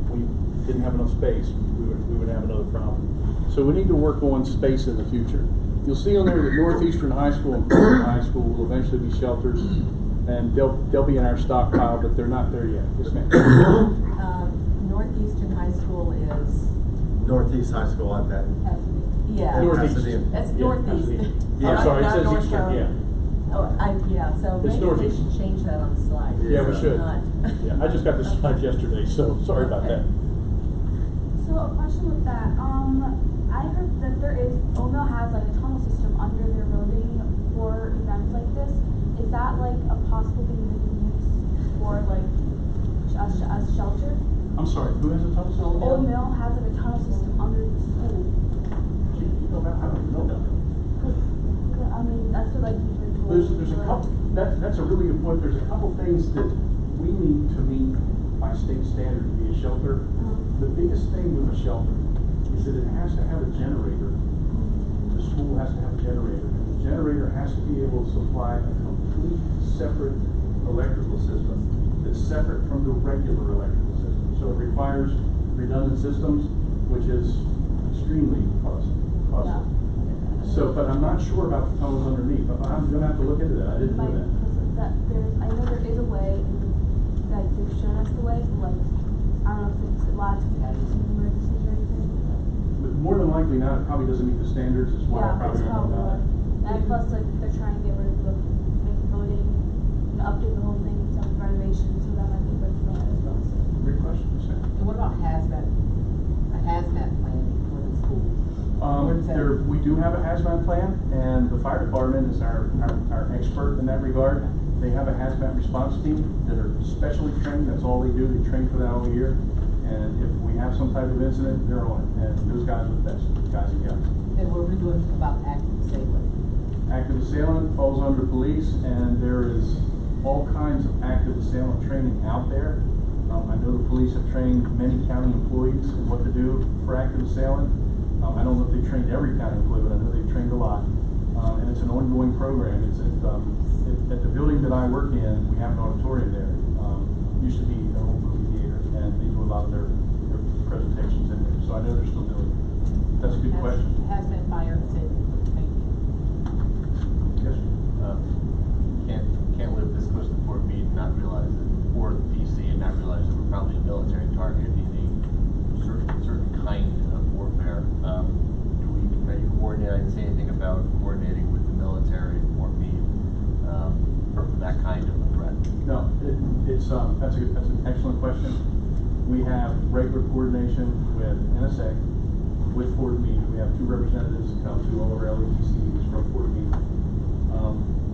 we didn't have enough space, we would have another problem. So we need to work on space in the future. You'll see on there that Northeastern High School and Preston High School will eventually be shelters, and they'll be in our stockpile, but they're not there yet. Yes, ma'am. Northeastern High School is, Northeast High School at that. yeah. Northeast. Pasadena. That's Yeah, northeast. Pasadena. Yeah. I'm sorry, it Not says North Eastern, Carolina. yeah. Oh, so It's maybe we northeast. should change that on the slide. Yeah, we It's should. not. Yeah, I just got this slide yesterday, so sorry about that. So a question with that, I heard that there is, Mill has like a tunnel system under their building for events like this. Is that like a possible thing they can use for like a shelter? I'm sorry, who has a tunnel system? Old Mill has like a tunnel system under the school. Gee, you know that? I don't know that. I mean, that's what like usually told. There's a couple, that's a really good point. There's a couple things that we need to meet by state standard to be a shelter. The biggest thing with a shelter is that it has to have a generator. The school has to have a generator. And the generator has to be able to supply a complete separate electrical system that's separate from the regular electrical system. So it requires redundant systems, which is extremely costly. Yeah. So, but I'm not sure about the tunnels underneath. I'm gonna have to look into that. I didn't know that. I know there is a way, that they've shown us the way, like, I don't know if it's allowed to be used in emergencies or anything. But more than likely not, it probably doesn't meet the standards, is why I Yeah, probably it's don't know probably, about it. and plus, like, they're trying to get rid of the, make the building, update the whole thing, some renovations, so that might be good for that as well, so. Great question, Sam. And what about a hazmat plan for the school? We do have a hazmat plan, and the fire department is our expert in that regard. They have a hazmat response team that are specially trained. That's all they do. They train for that all year. And if we have some type of incident, they're on it. And those guys are the best guys and gals. And what are we doing about active assailant? Active assailant falls under police, and there is all kinds of active assailant training out there. I know the police have trained many county employees in what to do for active assailant. I don't know if they've trained every county employee, but I know they've trained a lot. And it's an ongoing program. It's at the building that I work in, we have an auditorium there. Used to be an old movie theater, and they do a lot of their presentations in there. So I know they're still doing it. That's a good question. Hazmat fire safety. Thank you. Yes, sir. Can't live this close to Fort Meade and not realize that, or DC and not realize that we're probably a military target in a certain kind of warfare. Are you coordinating, say anything about coordinating with the military in Fort Meade for that kind of a threat? No, that's an excellent question. We have regular coordination with NSA, with Fort Meade. We have 2 representatives that come to all of our LETC meetings from Fort Meade.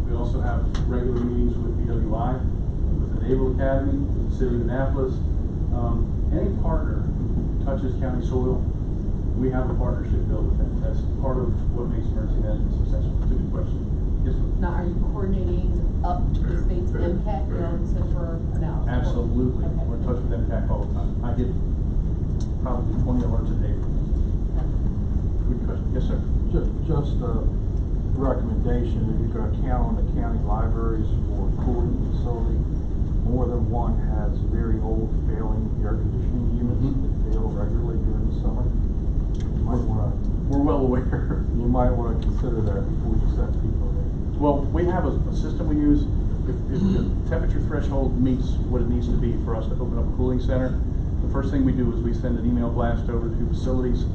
We also have regular meetings with BWI, with the Naval Academy, with the City of Annapolis. Any partner who touches county soil, we have a partnership built with them. That's part of what makes emergency management successful. It's a good question. Yes, sir. Now, are you coordinating up to the state's MCAT, for analysis? Absolutely. Okay. We're in touch with MCAC all the time. I get probably 20 alerts a day from them. Good question. Yes, sir. Just a recommendation, if you're gonna count on the county libraries for cooling facility, more than one has very old failing air conditioning units that fail regularly during the summer. You might wanna, We're well aware. you might wanna consider that before you send people there. Well, we have a system we use. If the temperature threshold meets what it needs to be for us to open up a cooling center, the first thing we do is we send an email blast over to facilities,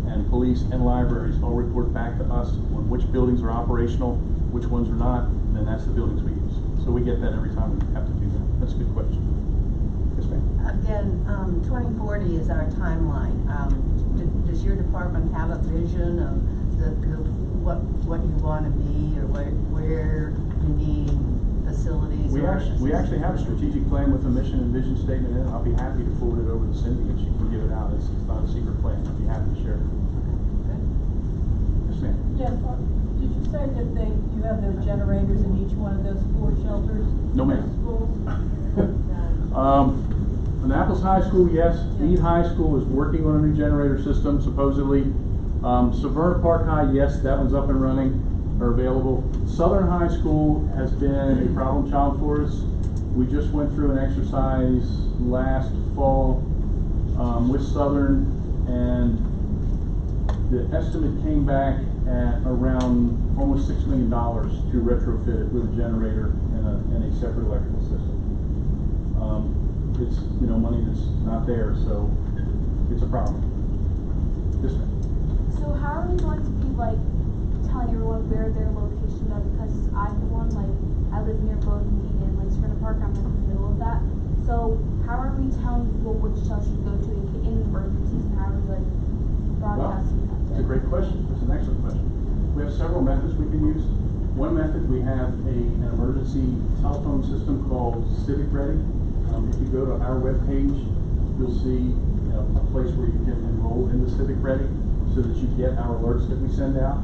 and police and libraries all report back to us on which buildings are operational, which ones are not, and then that's the buildings we use. So we get that every time we have to do that. That's a good question. Yes, ma'am. Again, 2040 is our timeline. Does your department have a vision of what you want to be, or where you need facilities? We actually have a strategic plan with a mission and vision statement in it. I'll be happy to forward it over to Cindy and she can give it out. It's not a secret plan. I'd be happy to share it. Yes, ma'am. Yes, did you say that you have those generators in each one of those 4 shelters? No, ma'am. Schools? Annapolis High School, yes. Meade High School is working on a new generator system, supposedly. Severna Park High, yes, that one's up and running, or available. Southern High School has been a problem child for us. We just went through an exercise last fall with Southern, and The estimate came back at around almost $6 million to retrofit it with a generator and a separate electrical system. It's, you know, money that's not there, so it's a problem. Yes, ma'am. So how are we going to be like telling everyone where their locations are? Because I'm the one, like, I live near Bowden and like Springer Park, I'm in the middle of that. So how are we telling people which shelter to go to in emergencies, and how are we like broadcasting that? It's a great question. It's an excellent question. We have several methods we can use. One method, we have an emergency telephone system called Civic Ready. If you go to our webpage, you'll see a place where you can enroll in the Civic Ready so that you get our alerts that we send out.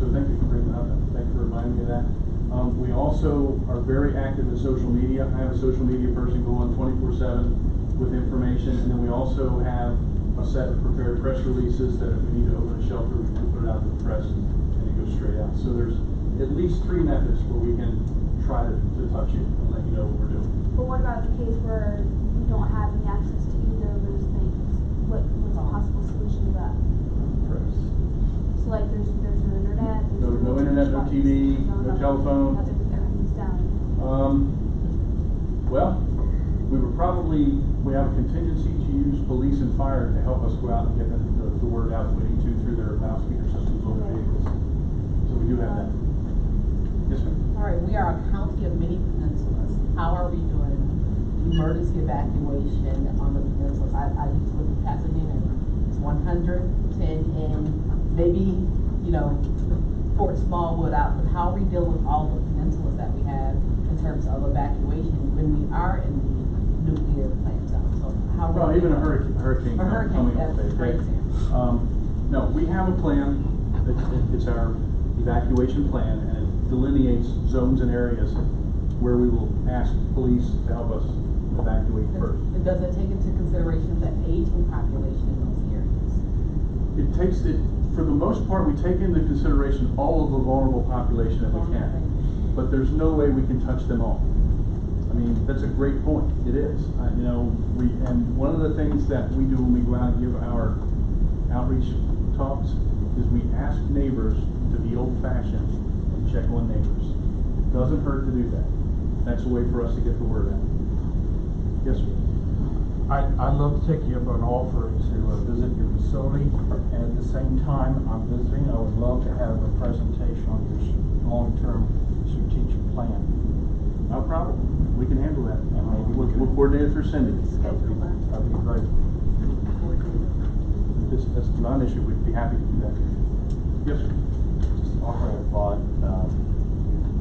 So thank you for bringing that up. Thank you for reminding me of that. We also are very active in social media. I have a social media person go on 24/7 with information, and then we also have a set of prepared press releases that if we need to open a shelter, we can put it out to the press and it goes straight out. So there's at least 3 methods where we can try to touch you and let you know what we're doing. But what about the case where you don't have any access to either of those things? What's a possible solution to that? So like there's no internet, No internet, no TV, no telephone. Everything's down. Well, we have a contingency to use police and fire to help us go out and get the word out we need to through their loudspeaker systems on the vehicles. So we do have that. Yes, ma'am. All right, we are a county of many peninsulas. How are we doing emergency evacuation on the peninsulas? I used to live in Pasadena, it's 110, and maybe, you know, Fort Smallwood out, but how are we dealing with all the peninsulas that we have in terms of evacuation when we are in the nuclear plant zone? So how are Well, we even a doing? hurricane coming that's up. great. No, we have a plan. It's our evacuation plan, and it delineates zones and areas where we will ask police to help us evacuate first. It doesn't take into consideration the aging population in those areas. It takes it, for the most part, we take into consideration all of the vulnerable population that we can, but there's no way we can touch them all. I mean, that's a great point. It is. You know, and one of the things that we do when we go out and give our outreach talks is we ask neighbors to be old-fashioned and check on neighbors. Doesn't hurt to do that. That's a way for us to get the word out. Yes, sir. I'd love to take you up on an offer to visit your facility, and at the same time I'm visiting, I would love to have a presentation on your long-term strategic plan. No problem. We can handle that. We'll coordinate it through Cindy. That'd be great. That's not an issue. We'd be happy to do that. Yes, sir. Just offering a thought,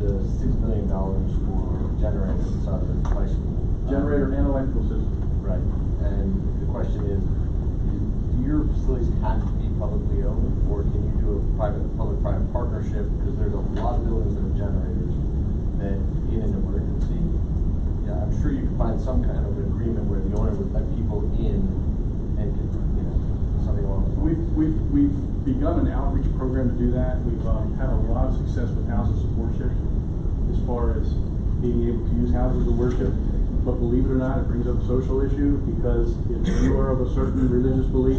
the $6 million for generators inside the high school. Generator and electrical system. Right, and the question is, do your facilities have to be publicly owned, or can you do a public-private partnership? Because there's a lot of buildings that have generators that, in an emergency, yeah, I'm sure you could find some kind of agreement where the owner would let people in and could, you know, something along those lines. We've begun an outreach program to do that. We've had a lot of success with houses of worship as far as being able to use houses of worship. But believe it or not, it brings up a social issue, because if you are of a certain religious belief,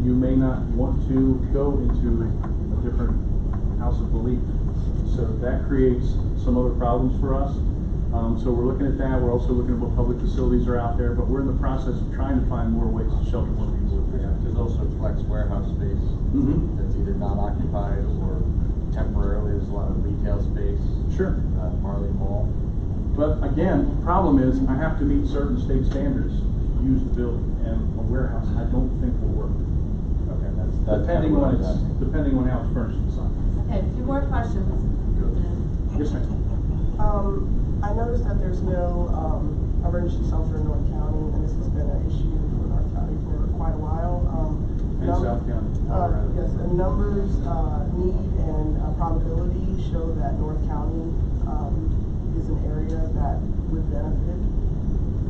you may not want to go into a different house of belief. So that creates some other problems for us. So we're looking at that. We're also looking at what public facilities are out there, but we're in the process of trying to find more ways to shelter more people. Yeah, there's also flex warehouse space that's either not occupied or temporarily. There's a lot of retail space. Sure. Marley Mall. But again, the problem is I have to meet certain state standards to use the building, and a warehouse I don't think will work. Okay, that's Depending kind of what I was on asking. depending on how it's furnished inside. Okay, a few more questions. Yes, ma'am. I noticed that there's no emergency shelter in North County, and this has been an issue for North County for quite a while. And South County. Yes, and numbers, need, and probability show that North County is an area that would benefit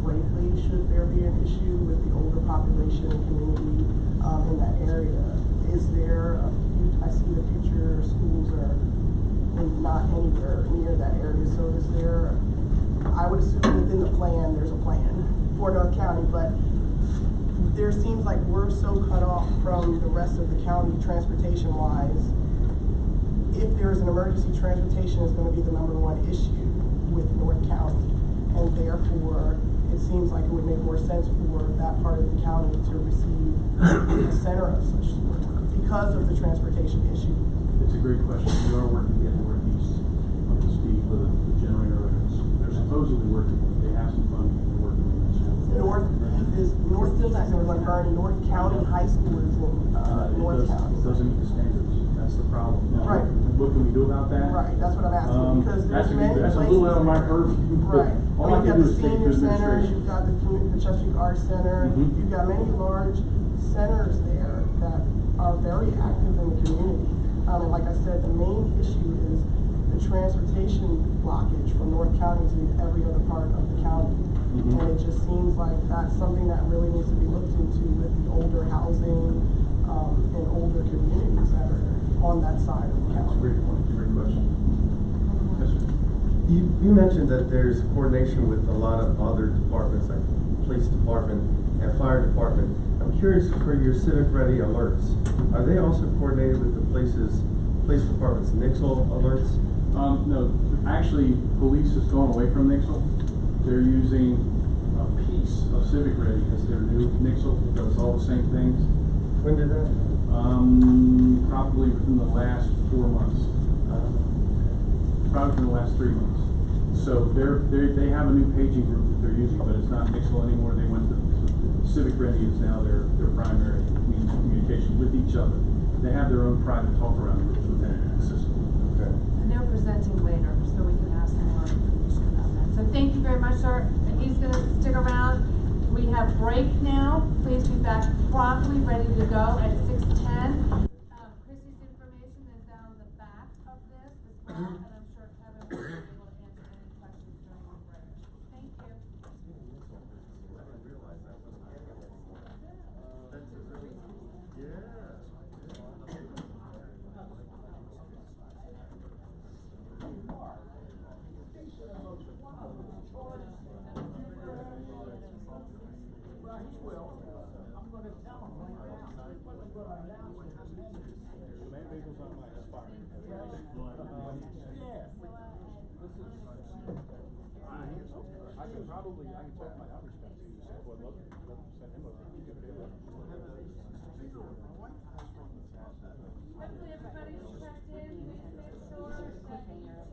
greatly should there be an issue with the older population and community in that area. Is there I see the future schools are not anywhere near that area, so is there, I would assume within the plan, there's a plan for North County, but there seems like we're so cut off from the rest of the county transportation-wise. If there is an emergency, transportation is going to be the #1 issue with North County, and therefore it seems like it would make more sense for that part of the county to receive a center of such sort because of the transportation issue. It's a great question. We are working to get Northeast up to speed with the generator. They're supposedly working, they have some funding, they're working on this. Northeast is in Glen Burnie. North County High School is in North County. It doesn't meet the standards. That's the problem. Now, Right. What can we do about that? Right, that's what I'm asking, because there's many That's a places. little out of my purview, but Right. all I You've can got do the is take senior to center, administration. you've got the Chesapeake Arts Center, Mhm. you've got many large centers there that are very active in the community. And like I said, the main issue is the transportation blockage from North County to every other part of the county. Mhm. And it just seems like that's something that really needs to be looked into with the older housing, and older communities that are on that side of the That's a county. great point, great question. Yes, sir. You mentioned that there's coordination with a lot of other departments, like police department and fire department. I'm curious for your civic ready alerts. Are they also coordinated with the police department's Nixle alerts? No, actually, police has gone away from Nixle. They're using a piece of Civic Ready as their new Nixle. It does all the same things. When did that? Probably within the last 4 months. Probably within the last 3 months. So they have a new paging group that they're using, but it's not Nixle anymore. They went to Civic Ready is now their primary means of communication with each other. They have their own private talk around groups within the system. Okay. And they're presenting later, so we can have some more information about that. So thank you very much, sir. And he's gonna stick around. We have break now. Please be back promptly, ready to go at 6:10. Chrissy's information is down the back of this as well, and I'm sure Kevin will be able to answer any questions during the break. Thank you. I can talk my outreach guy to you, so I'd love to send him over. Hopefully everybody's checked in. Please make sure that you check your name.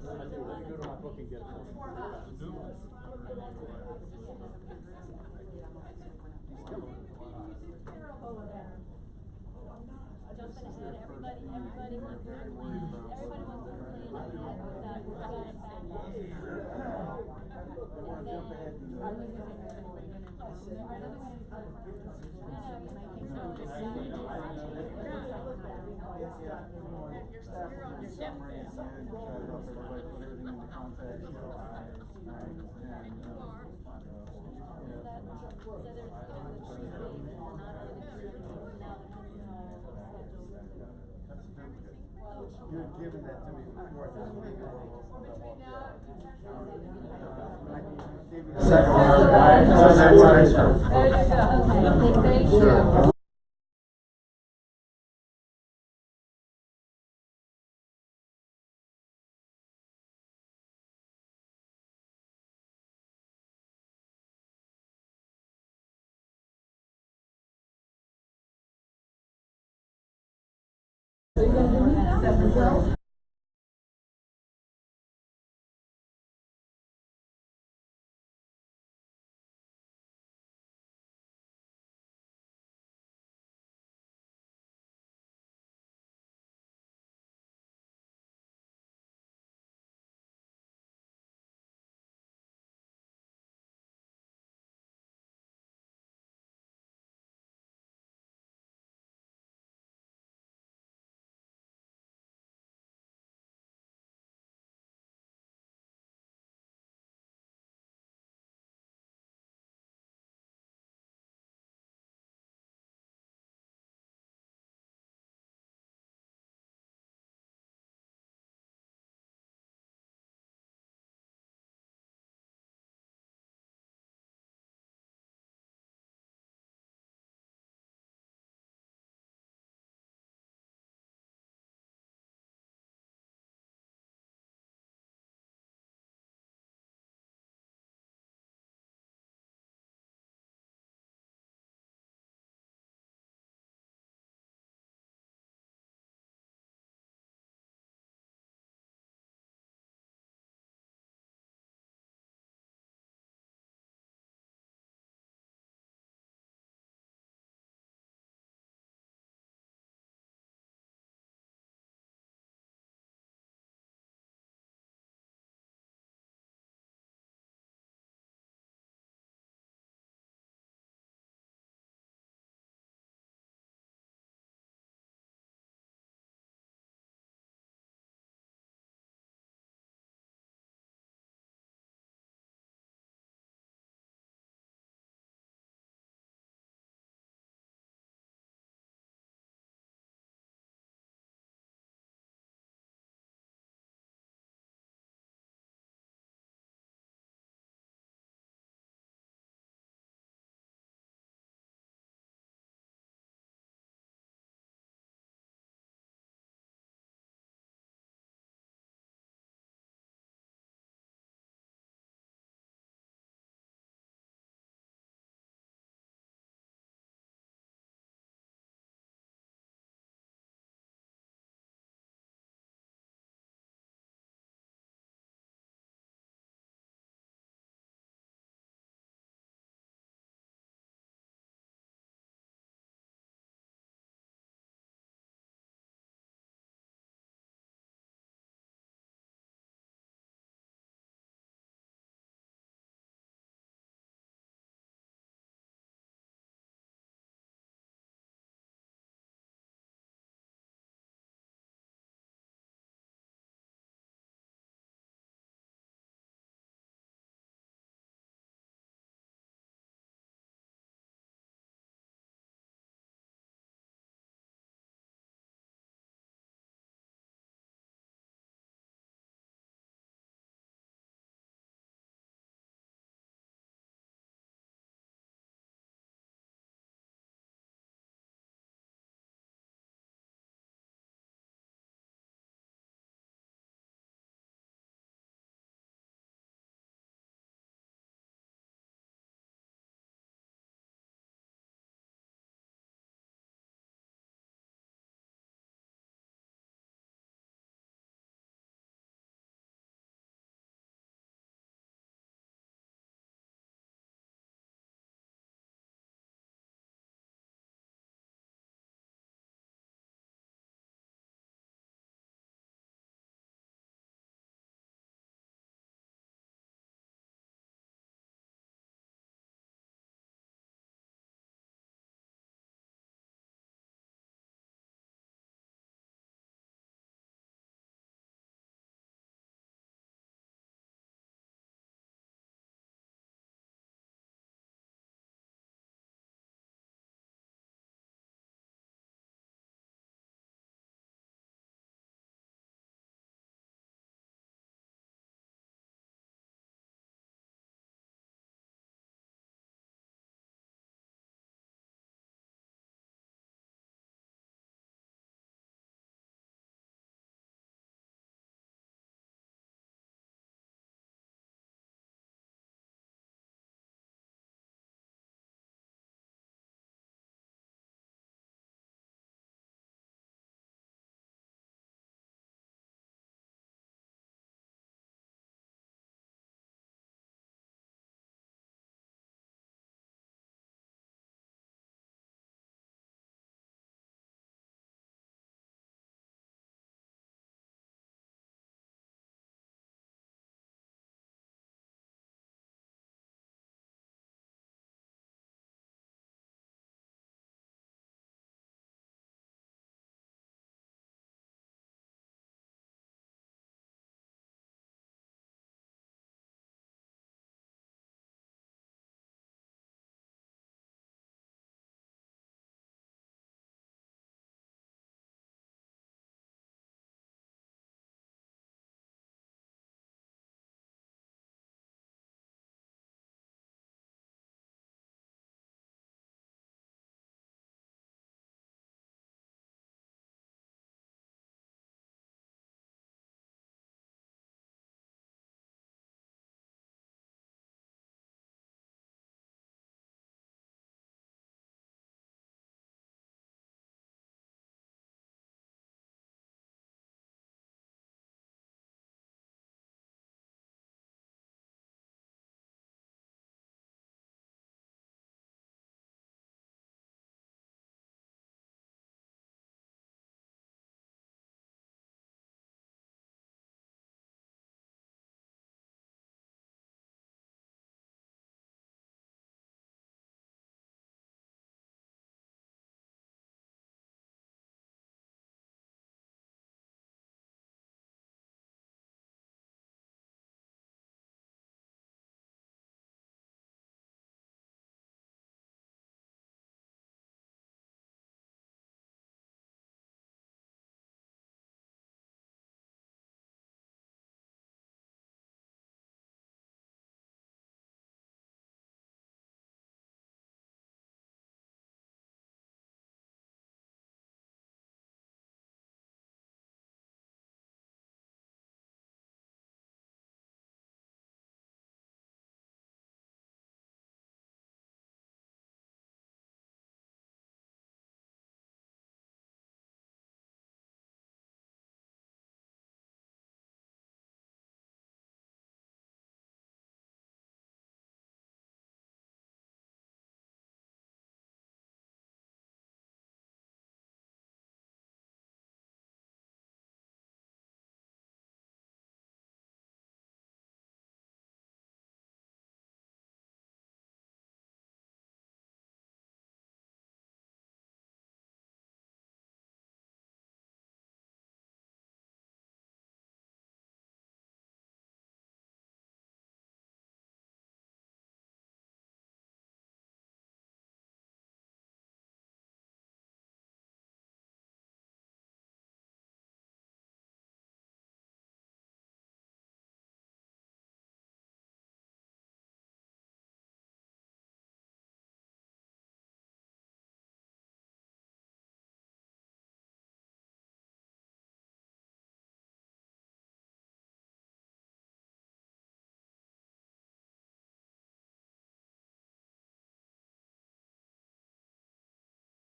I do, let me go to my book and get it. Jumping ahead, everybody wants to plan You had given that to me before this week. Second one. There you go. Okay, thank you.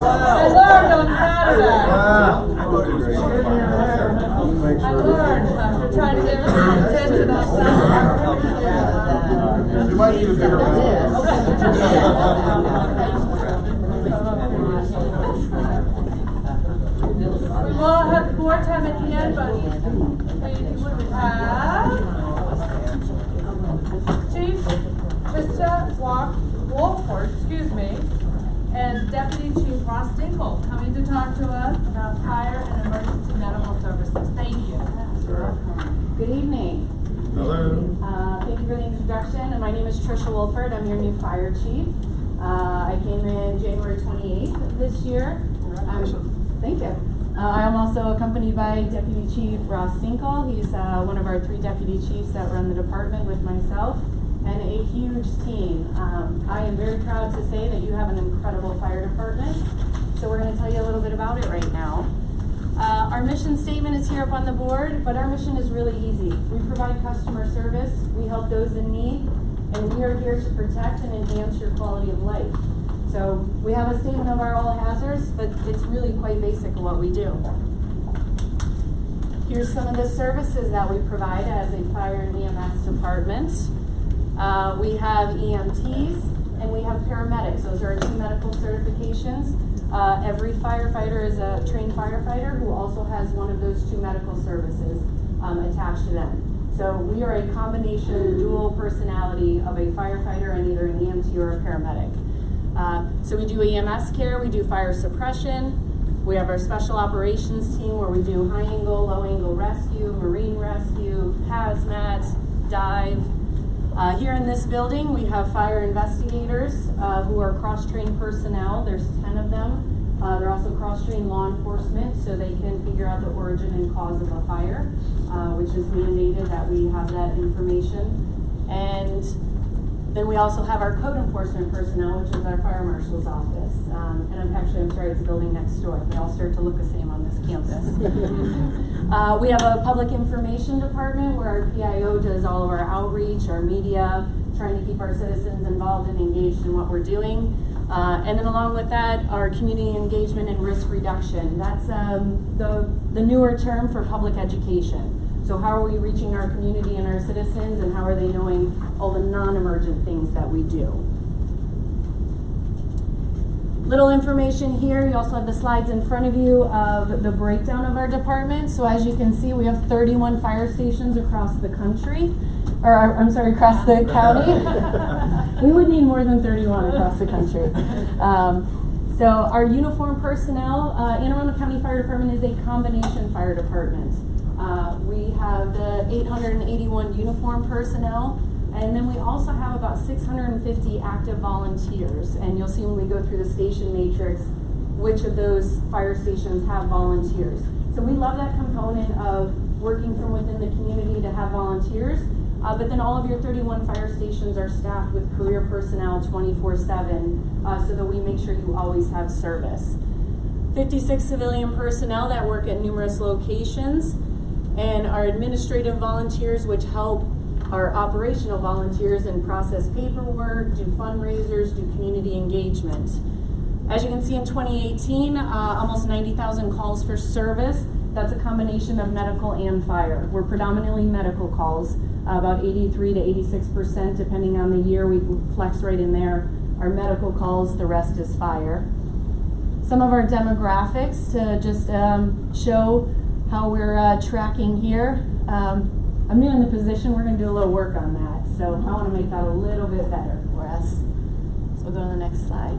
I learned on Saturday. Make I sure learned after trying to get everyone's attention on Saturday. You might need a bigger We will have more time at the end, but if you would have Chief Trista Wolford, and Deputy Chief Ross Dinkle coming to talk to us about fire and emergency medical services. Thank you. Good evening. Hello. Thank you for the introduction, and my name is Trisha Wolford. I'm your new fire chief. I came in January 28th of this year. Thank you. I am also accompanied by Deputy Chief Ross Dinkle. He's one of our 3 deputy chiefs that run the department with myself, and a huge team. I am very proud to say that you have an incredible fire department, so we're going to tell you a little bit about it right now. Our mission statement is here up on the board, but our mission is really easy. We provide customer service, we help those in need, and we are here to protect and enhance your quality of life. So we have a statement of our all hazards, but it's really quite basic of what we do. Here's some of the services that we provide as a fire and EMS department. We have EMTs and we have paramedics. Those are our 2 medical certifications. Every firefighter is a trained firefighter who also has one of those 2 medical services attached to them. So we are a combination dual personality of a firefighter and either an EMT or a paramedic. So we do EMS care, we do fire suppression, we have our special operations team where we do high angle, low angle rescue, marine rescue, hazmat, dive. Here in this building we have fire investigators who are cross-trained personnel. There's 10 of them. They're also cross-trained law enforcement so they can figure out the origin and cause of a fire, which is mandated that we have that information. And then we also have our code enforcement personnel, which is our fire marshal's office. And I'm sorry, it's a building next door. They all start to look the same on this campus. We have a public information department where our PIO does all of our outreach, our media, trying to keep our citizens involved and engaged in what we're doing. And then along with that, our community engagement and risk reduction. That's the newer term for public education. So how are we reaching our community and our citizens, and how are they knowing all the non-emergent things that we do? Little information here. You also have the slides in front of you of the breakdown of our department. So as you can see, we have 31 fire stations across the country, across the county. We would need more than 31 across the country. So our uniformed personnel, Anne Arundel County Fire Department is a combination fire department. We have the 881 uniformed personnel, and then we also have about 650 active volunteers. And you'll see when we go through the station matrix which of those fire stations have volunteers. So we love that component of working from within the community to have volunteers. But then all of your 31 fire stations are staffed with career personnel 24/7 so that we make sure you always have service. 56 civilian personnel that work at numerous locations, and our administrative volunteers, which help our operational volunteers and process paperwork, do fundraisers, do community engagement. As you can see in 2018, almost 90,000 calls for service. That's a combination of medical and fire. We're predominantly medical calls, about 83 to 86%, depending on the year. We flex right in there. Our medical calls, the rest is fire. Some of our demographics to just show how we're tracking here. I'm new in the position. We're going to do a little work on that. So I want to make that a little bit better for us. So we'll go to the next slide.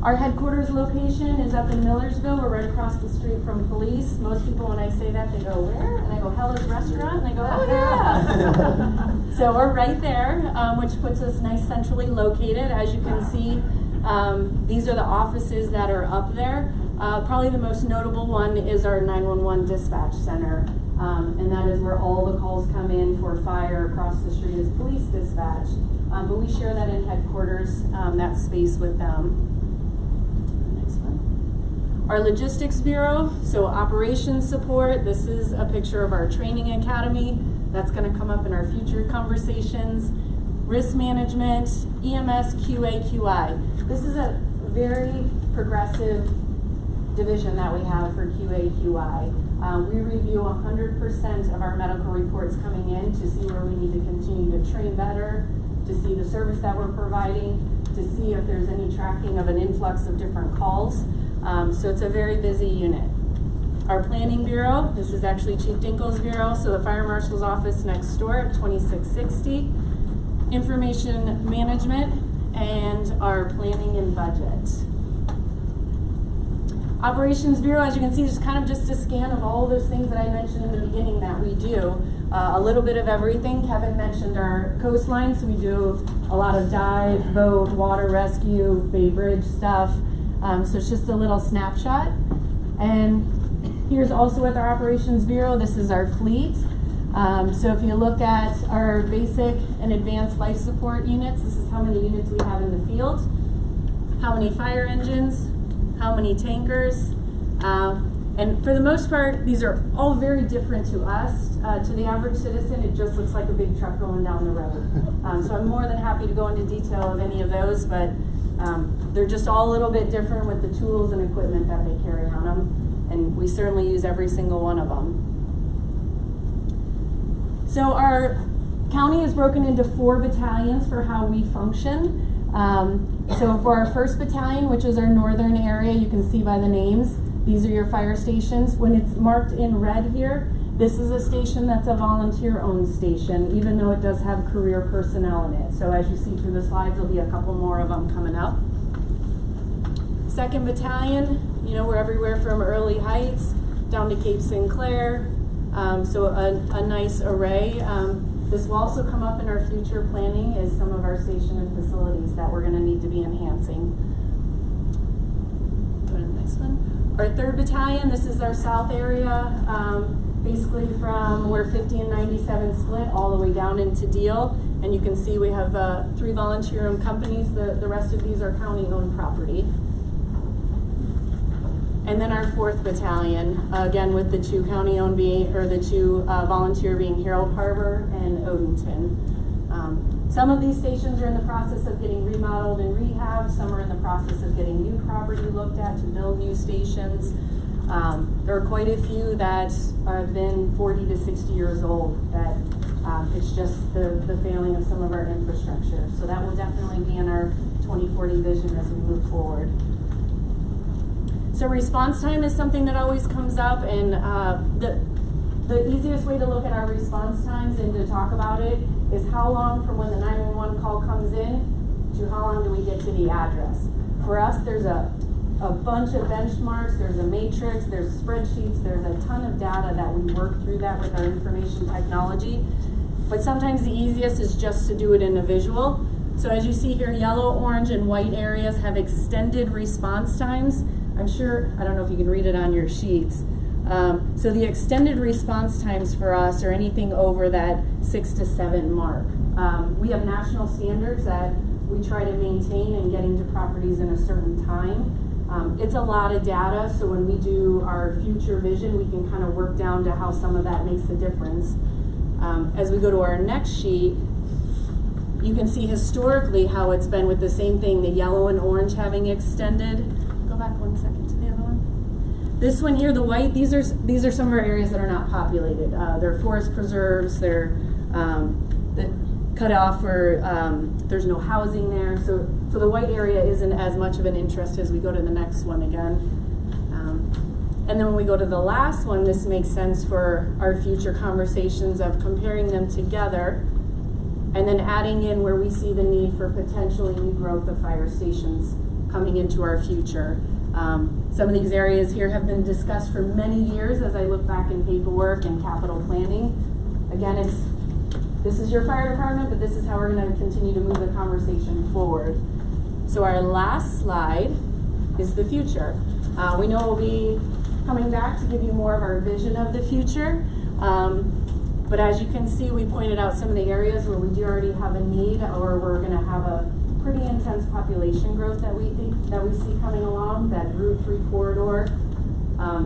Our headquarters location is up in Millersville. We're right across the street from police. Most people, when I say that, they go, "Where?" And I go, "Hella's Restaurant." And they go, "Oh yeah." So we're right there, which puts us nice centrally located. As you can see, these are the offices that are up there. Probably the most notable one is our 911 dispatch center. And that is where all the calls come in for fire. Across the street is police dispatch. But we share that in headquarters, that space with them. Next one. Our logistics bureau, so operations support. This is a picture of our training academy. That's going to come up in our future conversations. Risk management, EMS, QA, QI. This is a very progressive division that we have for QA/QI. We review 100% of our medical reports coming in to see where we need to continue to train better, to see the service that we're providing, to see if there's any tracking of an influx of different calls. So it's a very busy unit. Our planning bureau, this is actually Chief Dinkle's bureau, so the fire marshal's office next door at 2660. Information management, and our planning and budget. Operations Bureau, as you can see, is kind of just a scan of all those things that I mentioned in the beginning that we do. A little bit of everything. Kevin mentioned our coastlines, so we do a lot of dive, boat, water rescue, Bay Bridge stuff. So it's just a little snapshot. And here's also with our Operations Bureau, this is our fleet. So if you look at our basic and advanced life support units, this is how many units we have in the field, how many fire engines, how many tankers, and for the most part, these are all very different to us. To the average citizen, it just looks like a big truck going down the road. So I'm more than happy to go into detail of any of those, but they're just all a little bit different with the tools and equipment that they carry on them, and we certainly use every single one of them. So our county is broken into 4 battalions for how we function. So for our 1st battalion, which is our northern area, you can see by the names, these are your fire stations. When it's marked in red here, this is a station that's a volunteer-owned station, even though it does have career personnel in it. So as you see through the slides, there'll be a couple more of them coming up. 2nd battalion, you know, we're everywhere from Early Heights down to Cape Sinclair. So a nice array. This will also come up in our future planning as some of our station and facilities that we're going to need to be enhancing. Go to the next one. Our 3rd battalion, this is our south area, basically from where 50 and 97 split all the way down into Deal. And you can see we have 3 volunteer-owned companies. The rest of these are county-owned property. And then our 4th battalion, again with the 2 county-owned being, or the 2 volunteer being Harold Harbor and Odenton. Some of these stations are in the process of getting remodeled and rehabbed. Some are in the process of getting new property looked at to build new stations. There are quite a few that have been 40 to 60 years old that it's just the failing of some of our infrastructure. So that will definitely be in our 2040 vision as we move forward. So response time is something that always comes up, and the easiest way to look at our response times and to talk about it is how long from when the 911 call comes in to how long do we get to the address. For us, there's a bunch of benchmarks, there's a matrix, there's spreadsheets, there's a ton of data that we work through that with our information technology. But sometimes the easiest is just to do it in a visual. So as you see here, yellow, orange, and white areas have extended response times. I'm sure, I don't know if you can read it on your sheets. So the extended response times for us are anything over that 6 to 7 mark. We have national standards that we try to maintain and getting to properties in a certain time. It's a lot of data, so when we do our future vision, we can kind of work down to how some of that makes a difference. As we go to our next sheet, you can see historically how it's been with the same thing, the yellow and orange having extended. Go back 1 second to the other one. This one here, the white, these are some of our areas that are not populated. They're forest preserves, they're cut off for, there's no housing there. So the white area isn't as much of an interest as we go to the next one again. And then when we go to the last one, this makes sense for our future conversations of comparing them together and then adding in where we see the need for potentially new growth of fire stations coming into our future. Some of these areas here have been discussed for many years as I look back in paperwork and capital planning. Again, this is your fire department, but this is how we're going to continue to move the conversation forward. So our last slide is the future. We know we'll be coming back to give you more of our vision of the future. But as you can see, we pointed out some of the areas where we do already have a need, or we're going to have a pretty intense population growth that we see coming along. That Route 3 corridor,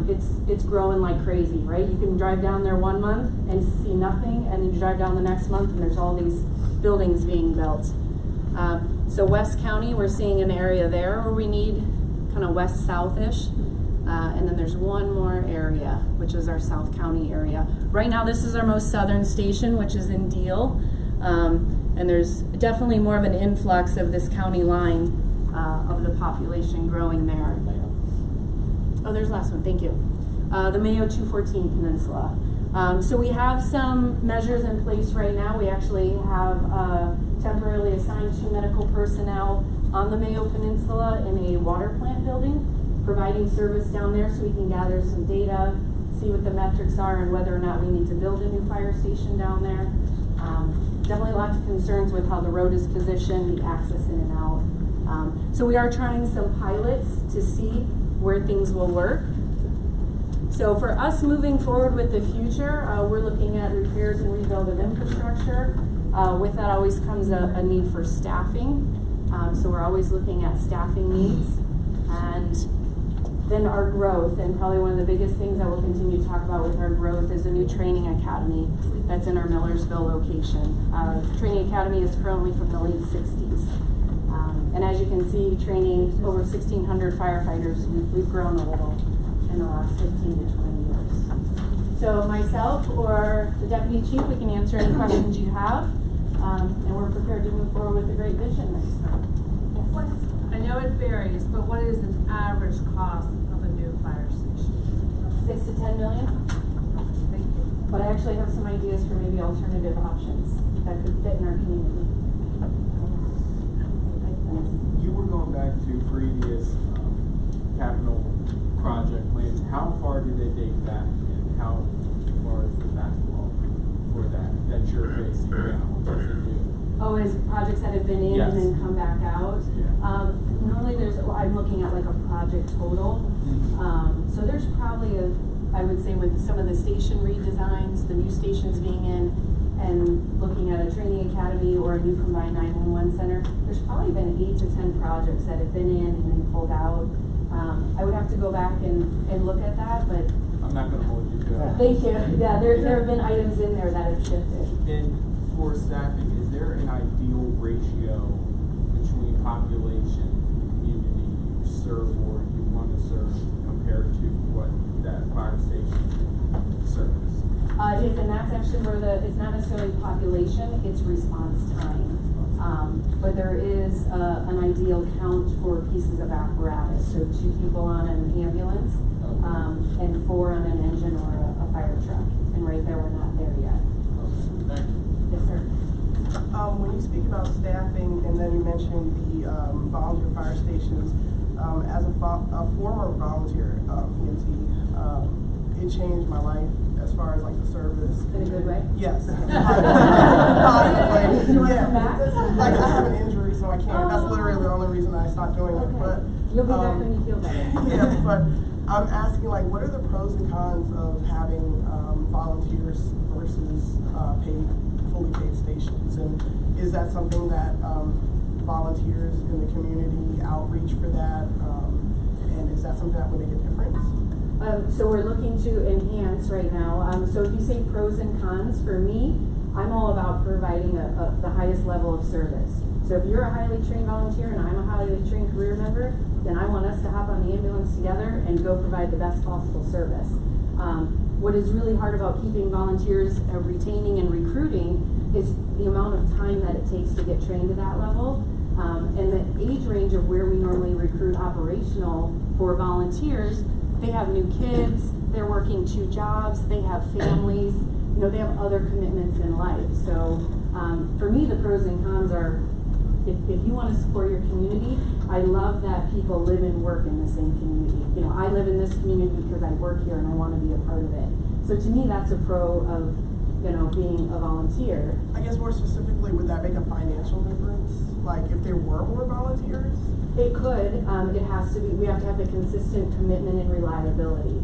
it's growing like crazy, right? You can drive down there 1 month and see nothing, and then you drive down the next month and there's all these buildings being built. So West County, we're seeing an area there where we need kind of west-south-ish. And then there's one more area, which is our South County area. Right now, this is our most southern station, which is in Deal. And there's definitely more of an influx of this county line of the population growing there. Oh, there's the last one, thank you. The Mayo 214 Peninsula. So we have some measures in place right now. We actually have temporarily assigned 2 medical personnel on the Mayo Peninsula in a water plant building, providing service down there so we can gather some data, see what the metrics are and whether or not we need to build a new fire station down there. Definitely lots of concerns with how the road is positioned, the access in and out. So we are trying some pilots to see where things will work. So for us moving forward with the future, we're looking at repairs and rebuild of infrastructure. With that always comes a need for staffing. So we're always looking at staffing needs. And then our growth, and probably one of the biggest things that we'll continue to talk about with our growth is a new training academy that's in our Millersville location. Training academy is currently from the late 60s. And as you can see, training over 1,600 firefighters, we've grown a little in the last 15 to 20 years. So myself or the deputy chief, we can answer any questions you have, and we're prepared to move forward with a great vision next time. Yes. I know it varies, but what is an average cost of a new fire station? 6 to 10 million. Thank you. But I actually have some ideas for maybe alternative options that could fit in our community. You were going back to previous capital project plans. How far do they date back, and how far is the backlog for that you're facing now? What does it do? Oh, as projects that have been in Yes. and then come back out? Yeah. Normally I'm looking at like a project total. So there's probably I would say with some of the station redesigns, the new stations being in, and looking at a training academy or a new combined 911 center, there's probably been 8 to 10 projects that have been in and then pulled out. I would have to go back and look at that, but I'm not going to hold you to that. thank you. Yeah, there have been items in there that have shifted. And for staffing, is there an ideal ratio between population and community you serve or you want to serve compared to what that fire station serves? Yes, and that's actually where it's not necessarily population, it's response time. But there is an ideal count for pieces of apparatus. So 2 people on an ambulance, and 4 on an engine or a fire truck. And right there, we're not there yet. Thank you. Yes, sir. When you speak about staffing, and then you mentioned the volunteer fire stations, as a former volunteer EMT, it changed my life as far as like the service. In a good way? Yes. Do you want to come back? Like I have an injury, so I can't. That's literally the only reason I stopped doing it. But you'll be back when you feel better. Yeah, but I'm asking like, what are the pros and cons of having volunteers versus fully paid stations, and is that something that volunteers in the community outreach for that, and is that something that would make a difference? So we're looking to enhance right now. So if you say pros and cons, for me, I'm all about providing the highest level of service. So if you're a highly trained volunteer and I'm a highly trained career member, then I want us to hop on the ambulance together and go provide the best possible service. What is really hard about keeping volunteers, retaining and recruiting, is the amount of time that it takes to get trained to that level. And the age range of where we normally recruit operational for volunteers, they have new kids, they're working 2 jobs, they have families, they have other commitments in life. So for me, the pros and cons are, if you want to support your community, I love that people live and work in the same community. I live in this community because I work here and I want to be a part of it. So to me, that's a pro of, being a volunteer. I guess more specifically, would that make a financial difference? Like if there were more volunteers? It could. It has to be. We have to have the consistent commitment and reliability.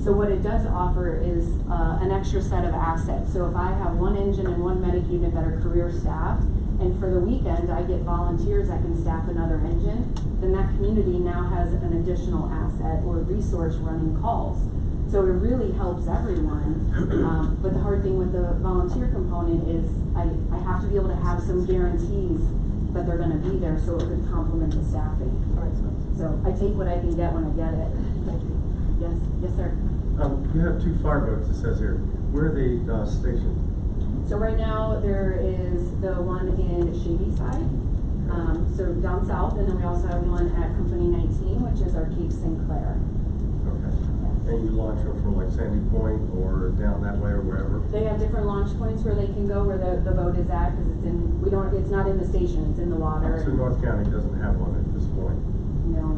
So what it does offer is an extra set of assets. So if I have 1 engine and 1 medic unit that are career staffed, and for the weekend I get volunteers that can staff another engine, then that community now has an additional asset or resource running calls. So it really helps everyone. But the hard thing with the volunteer component is I have to be able to have some guarantees but they're gonna be there, so it could complement the staffing. That makes sense. So I take what I can get when I get it. Thank you. Yes, yes, sir. You have 2 fireboats, it says here. Where are they stationed? So right now, there is the one in Shadyside, so down south, and then we also have one at Company 19, which is our Cape Sinclair. Okay. And you launch them from like Sandy Point or down that way or wherever? They have different launch points where they can go where the boat is at, because it's not in the station, it's in the water. So North County doesn't have one at this point? No.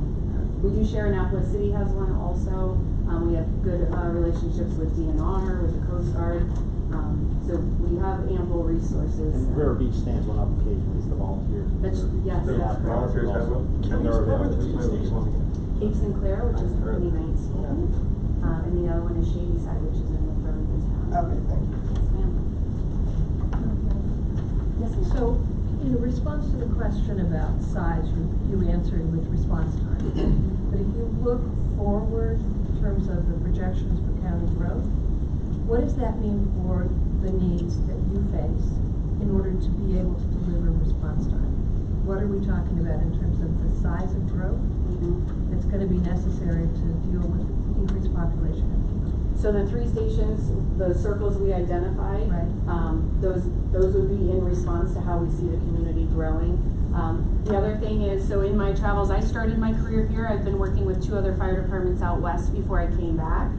We do share Annapolis City has one also. We have good relationships with DNR, with the Coast Guard. So we have ample resources. And River Beach stands one up occasionally, it's the volunteers. That's, yes, The that's correct. volunteers have one? Cape Sinclair, which is Company 19, and the other one is Shadyside, which is in the Burlington town. Okay, thank you. Yes, ma'am. Yes, ma'am. So, in response to the question about size, you answered with response time. But if you look forward in terms of the projections for county growth, what does that mean for the needs that you face in order to be able to deliver response time? What are we talking about in terms of the size of growth that's going to be necessary to deal with increased population? So the 3 stations, the circles we identified, Right. Those would be in response to how we see the community growing. The other thing is, so in my travels, I started my career here. I've been working with 2 other fire departments out west before I came back.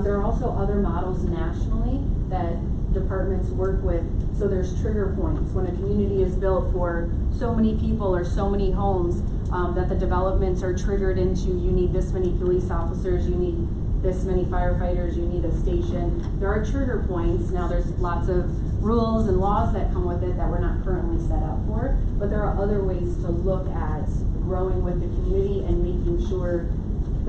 There are also other models nationally that departments work with. So there's trigger points when a community is built for so many people or so many homes, that the developments are triggered into, you need this many police officers, you need this many firefighters, you need a station. There are trigger points. Now there's lots of rules and laws that come with it that we're not currently set up for, but there are other ways to look at growing with the community and making sure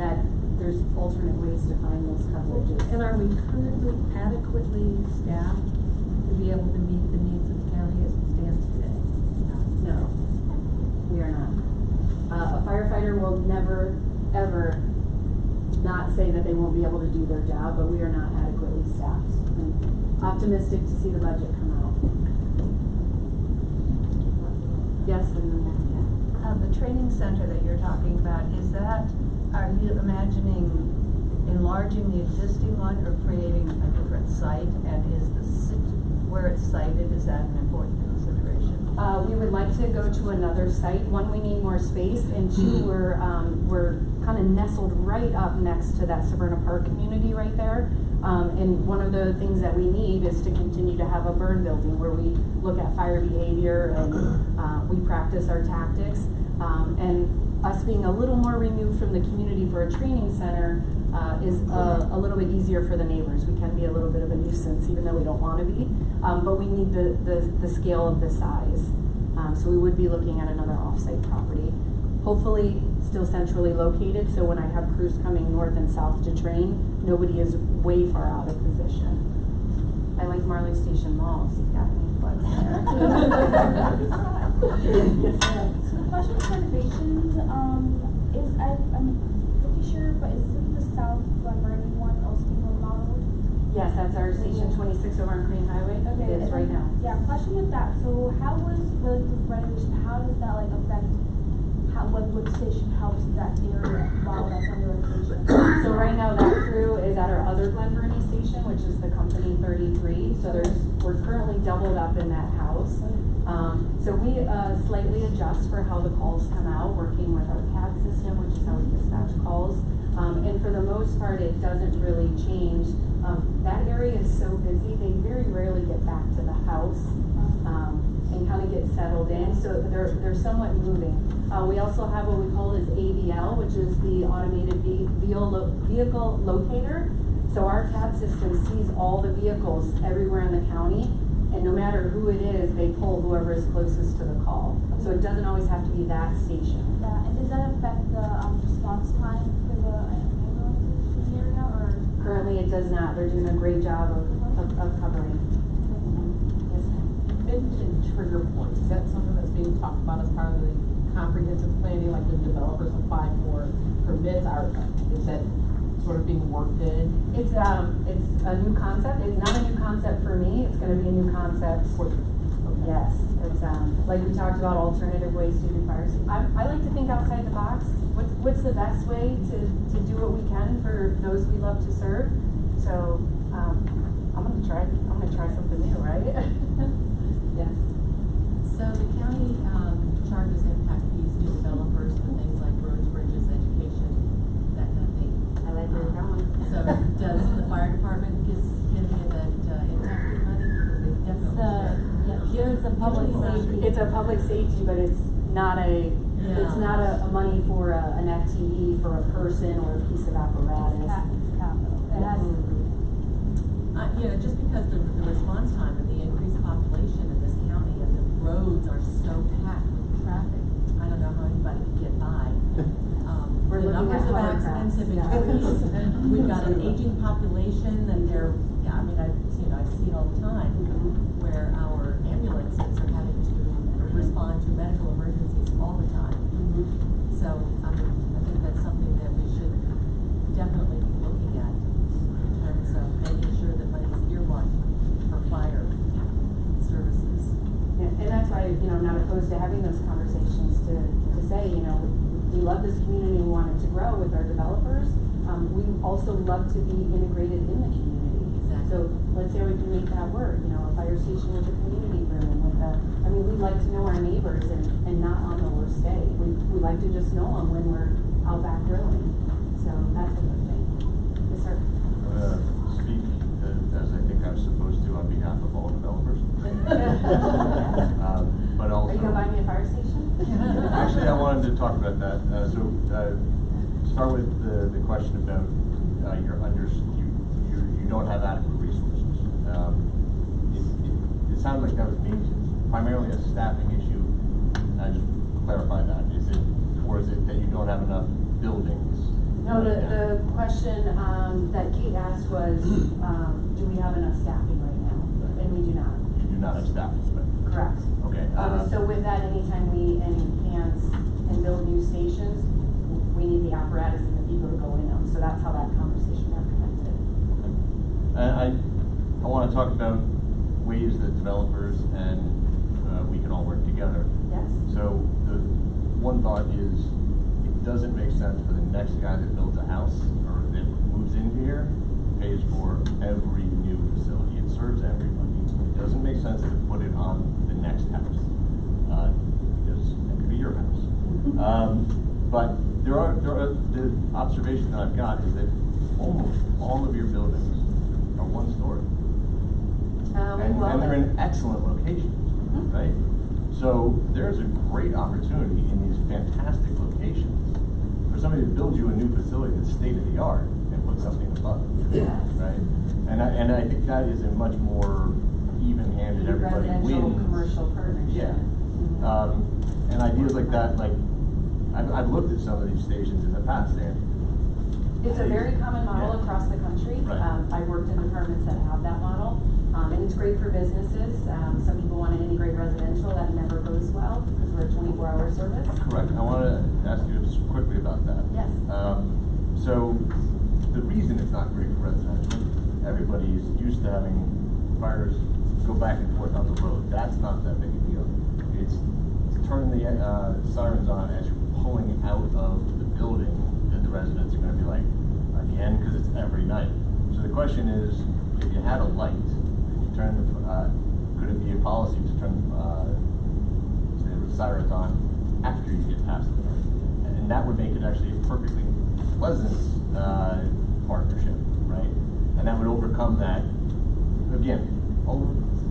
that there's alternate ways to find those coverages. And are we currently adequately staffed to be able to meet the needs of the county as it stands today? No, we are not. A firefighter will never, ever not say that they won't be able to do their job, but we are not adequately staffed. I'm optimistic to see the budget come out. Yes, and then The training center that you're talking about, are you imagining enlarging the existing one or creating a different site? And where it's sited, is that an important consideration? we would like to go to another site. 1, we need more space, and 2, we're kind of nestled right up next to that Severna Park community right there. And one of the things that we need is to continue to have a burn building where we look at fire behavior and we practice our tactics. And us being a little more removed from the community for a training center is a little bit easier for the neighbors. We can be a little bit of a nuisance, even though we don't want to be, but we need the scale of the size. So we would be looking at another off-site property, hopefully still centrally located, so when I have crews coming north and south to train, nobody is way far out of position. I like Marley Station Mall, so you've got me plugs there. Yes, ma'am. So the question of renovations, I'm pretty sure, but is it the South Glen one also being remodeled? Yes, that's our Station 26 over on Crane Highway. Okay, It is right now. Yeah, question with that. So how was the renovation? How does that like affect what station helps that area while that's under renovation? So right now that crew is at our other Glen Burnie station, which is the Company 33. So we're currently doubled up in that house. So we slightly adjust for how the calls come out, working with our CAD system, which is how we dispatch calls. And for the most part, it doesn't really change. That area is so busy, they very rarely get back to the house and kind of get settled in. So they're somewhat moving. We also have what we call as AVL, which is the automated vehicle locator. So our CAD system sees all the vehicles everywhere in the county, and no matter who it is, they pull whoever is closest to the call. So it doesn't always have to be that station. Yeah, and does that affect the response time for the ambulances in the area, or? Currently, it does not. They're doing a great job of covering. Yes, ma'am. And trigger points, is that something that's being talked about as part of the comprehensive planning, like when developers apply for permits, is that sort of being worked in? It's a new concept. It's not a new concept for me. It's going to be a new concept for. Okay. Yes, it's, like we talked about alternative ways to do fire safety. I like to think outside the box. What's the best way to do what we can for those we love to serve? So, I'm gonna try something new, right? Yes. So the county charges impact fees to developers for things like roads, bridges, education, that kind of thing. I like where you're going. So does the fire department get any of that impact fee money? Because they definitely There's a public safety. It's a public safety, but it's not a money for an FTE for a person or a piece of apparatus. It's capital. It has to be. Just because the response time and the increased population in this county and the roads are so packed with traffic, I don't know how anybody can get by. We're The looking numbers at of hovercrafts, accidents have yeah. increased. We've got an aging population and they're, I see it all the time, where our ambulances are having to respond to medical emergencies all the time. So, I think that's something that we should definitely be looking at in terms of making sure that money is earmarked for fire services. Yeah, and that's why, I'm not opposed to having those conversations to say, we love this community, we want it to grow with our developers. We also love to be integrated in the community. Exactly. So let's say we can make that work, a fire station with a community room, we'd like to know our neighbors and not on the worst day. We like to just know them when we're out back grilling. So that type of thing. Yes, sir. Speak as I think I'm supposed to on behalf of all developers. But also. Are you gonna buy me a fire station? Actually, I wanted to talk about that. Start with the question about you don't have adequate resources. It sounds like that was primarily a staffing issue. Just clarify that. Or is it that you don't have enough buildings? No, the question that Kate asked was, do we have enough staffing right now? And we do not. You do not have staffing, but. Correct. Okay. So with that, anytime we enhance and build new stations, we need the apparatus and the people to go in them. So that's how that conversation got connected. I want to talk about ways that developers and we can all work together. Yes. So the one thought is, it doesn't make sense for the next guy that builds a house or that moves in here, pays for every new facility. It serves everybody. It doesn't make sense to put it on the next house, because it could be your house. But there are the observation that I've got is that almost all of your buildings are one story. And they're in excellent locations, right? So there's a great opportunity in these fantastic locations for somebody to build you a new facility that's state of the art and put something above it, right? And I think that is a much more even-handed, everybody Residential, wins. commercial partnership. Yeah. And ideas like that, I've looked at some of these stations in the past, and It's a very common model across the country. Right. I've worked in departments that have that model, and it's great for businesses. Some people want to integrate residential, that never goes well because we're a 24-hour service. Correct. I want to ask you just quickly about that. Yes. So the reason it's not great for residential, everybody is used to having fires go back and forth on the road. That's not that big a deal. It's turning the sirens on as you're pulling out of the building that the residents are going to be like, again, because it's every night. So the question is, if you had a light, could it be a policy to turn the sirens on after you get past the light? And that would make it actually a perfectly pleasant partnership, right? And that would overcome that. Again,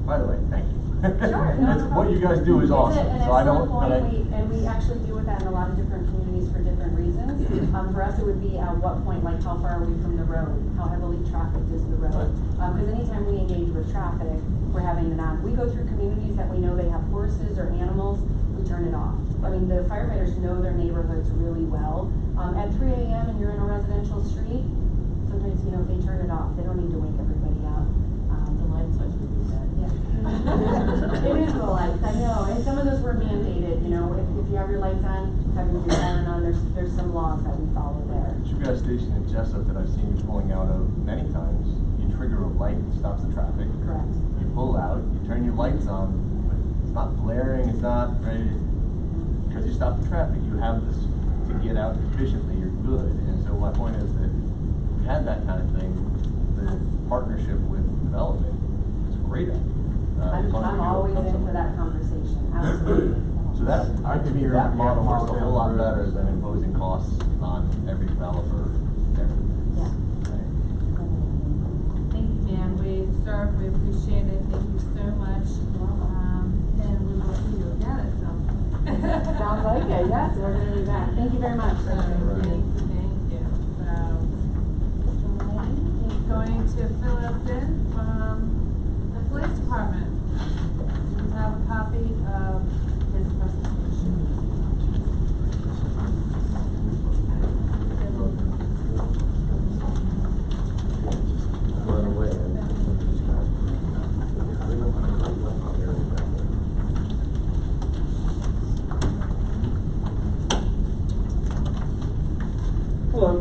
by the way, thank you. Sure. No, what you guys do is awesome. So I don't. And we actually deal with that in a lot of different communities for different reasons. For us, it would be at what point, like how far are we from the road? How heavily trafficked is the road? Because anytime we engage with traffic, we're having it on. We go through communities that we know they have horses or animals, we turn it off. I mean, the firefighters know their neighborhoods really well. At 3 a.m. and you're in a residential street, sometimes, if they turn it off, they don't need to wake everybody up. The light switch would do that. Yeah. It is the lights, I know, and some of those were mandated, if you have your lights on, having your siren on, there's some laws that we follow there. You've got a station in Jessup that I've seen you pulling out of many times. You trigger a light that stops the traffic. Correct. You pull out, you turn your lights on, but it's not glaring, it's not, right, because you stop the traffic, you have this to get out efficiently, you're good. And so my point is that if we had that kind of thing, the partnership with development is a great idea. I'm always in for that conversation, absolutely. So that, I could to me, hear that it model down works a the whole lot road. better than imposing costs on every developer there. Yeah. Right? Thank you, Dan. We appreciate it. Thank you so much. And we will see you again at some point. Sounds like it, yes, we're gonna be back. Thank you very much. So, thank you. So, Jolene is going to fill us in from the police department. We have a copy of his presentation. Run away. Hello.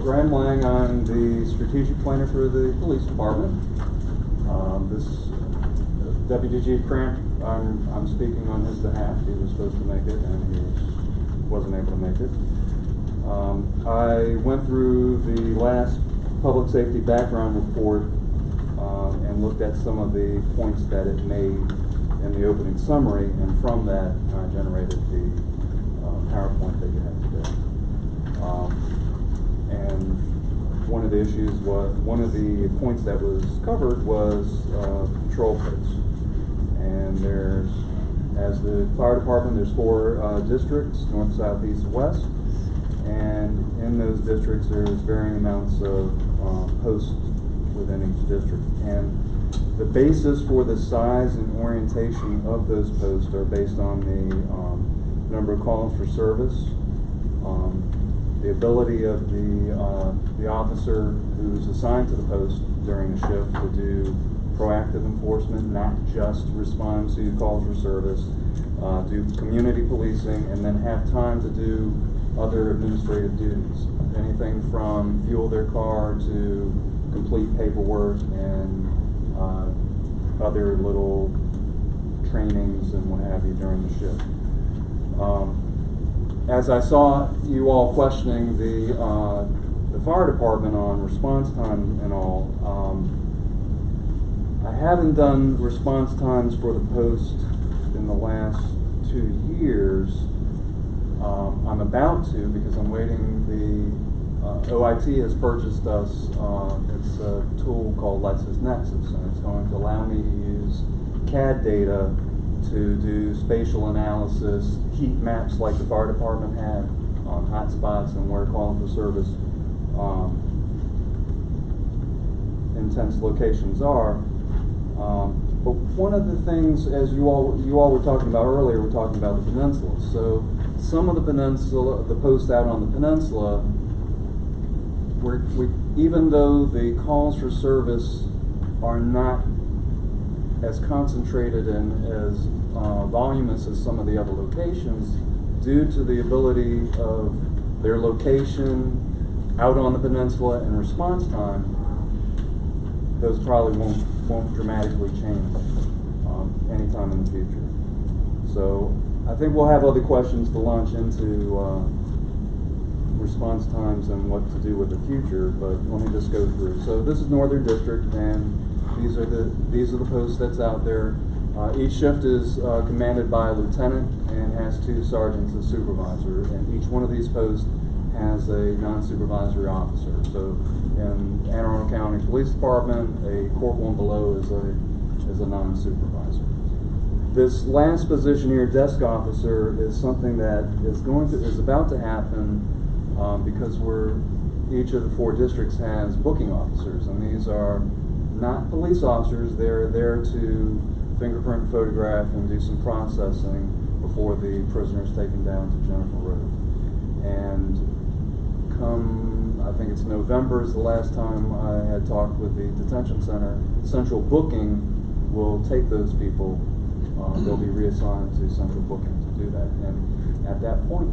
Graham Lang, I'm the strategic planner for the police department. This Deputy Chief Cramp, I'm speaking on his behalf. He was supposed to make it and he wasn't able to make it. I went through the last public safety background report and looked at some of the points that it made in the opening summary, and from that I generated the PowerPoint that you have today. And one of the issues was, one of the points that was covered was patrol posts. And there's, as the fire department, there's 4 districts, north, south, east, west. And in those districts, there's varying amounts of posts within each district. And the basis for the size and orientation of those posts are based on the number of calls for service, the ability of the officer who's assigned to the post during the shift to do proactive enforcement, not just respond to calls for service, do community policing, and then have time to do other administrative duties. Anything from fuel their car to complete paperwork and other little trainings and what have you during the shift. As I saw you all questioning the fire department on response time and all, I haven't done response times for the post in the last 2 years. I'm about to, because I'm waiting. The OIT has purchased us, it's a tool called LexisNexis, and it's going to allow me to use CAD data to do spatial analysis, heat maps like the fire department had on hot spots and where calling for service intense locations are. But one of the things, as you all were talking about earlier, we're talking about the peninsula. So some of the peninsula, the posts out on the peninsula, even though the calls for service are not as concentrated and as voluminous as some of the other locations, due to the ability of their location out on the peninsula and response time, those probably won't dramatically change anytime in the future. So I think we'll have other questions to launch into response times and what to do with the future, but let me just go through. So this is Northern District, and these are the posts that's out there. Each shift is commanded by a lieutenant and has 2 sergeants as supervisor, and each one of these posts has a non-supervisory officer. So in Anne Arundel County Police Department, a corporal and below is a non-supervisor. This last position here, desk officer, is something that is about to happen because each of the 4 districts has booking officers, and these are not police officers. They're there to fingerprint, photograph, and do some processing before the prisoner is taken down to Jennifer Road. And I think it's November is the last time I had talked with the detention center. Central booking will take those people. They'll be reassigned to central booking to do that. And at that point,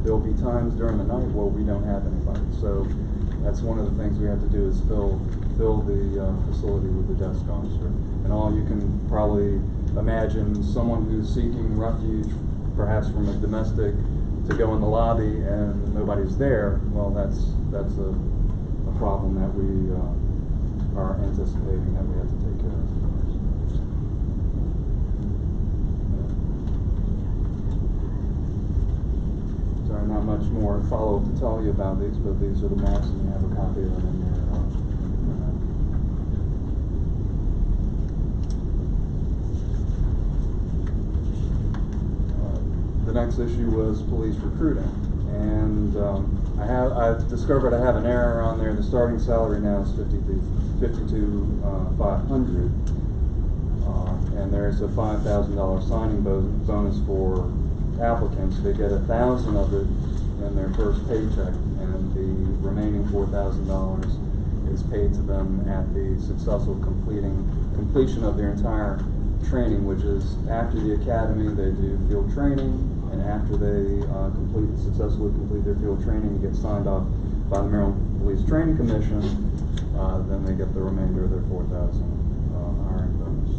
there'll be times during the night where we don't have anybody. So That's one of the things we have to do is fill the facility with the desk officer. And all you can probably imagine someone who's seeking refuge, perhaps from a domestic, to go in the lobby and nobody's there. Well, that's a problem that we are anticipating that we have to take care of. Sorry, not much more follow-up to tell you about these, but these are the maps, and you have a copy of them in your The next issue was police recruiting, and I've discovered I have an error on there. The starting salary now is $52,500, and there's a $5,000 signing bonus for applicants. They get $1,000 of it in their first paycheck, and the remaining $4,000 is paid to them at the successful completion of their entire training, which is after the academy they do field training, and after they successfully complete their field training and get signed off by the Maryland Police Training Commission, then they get the remainder of their $4,000 hiring bonus.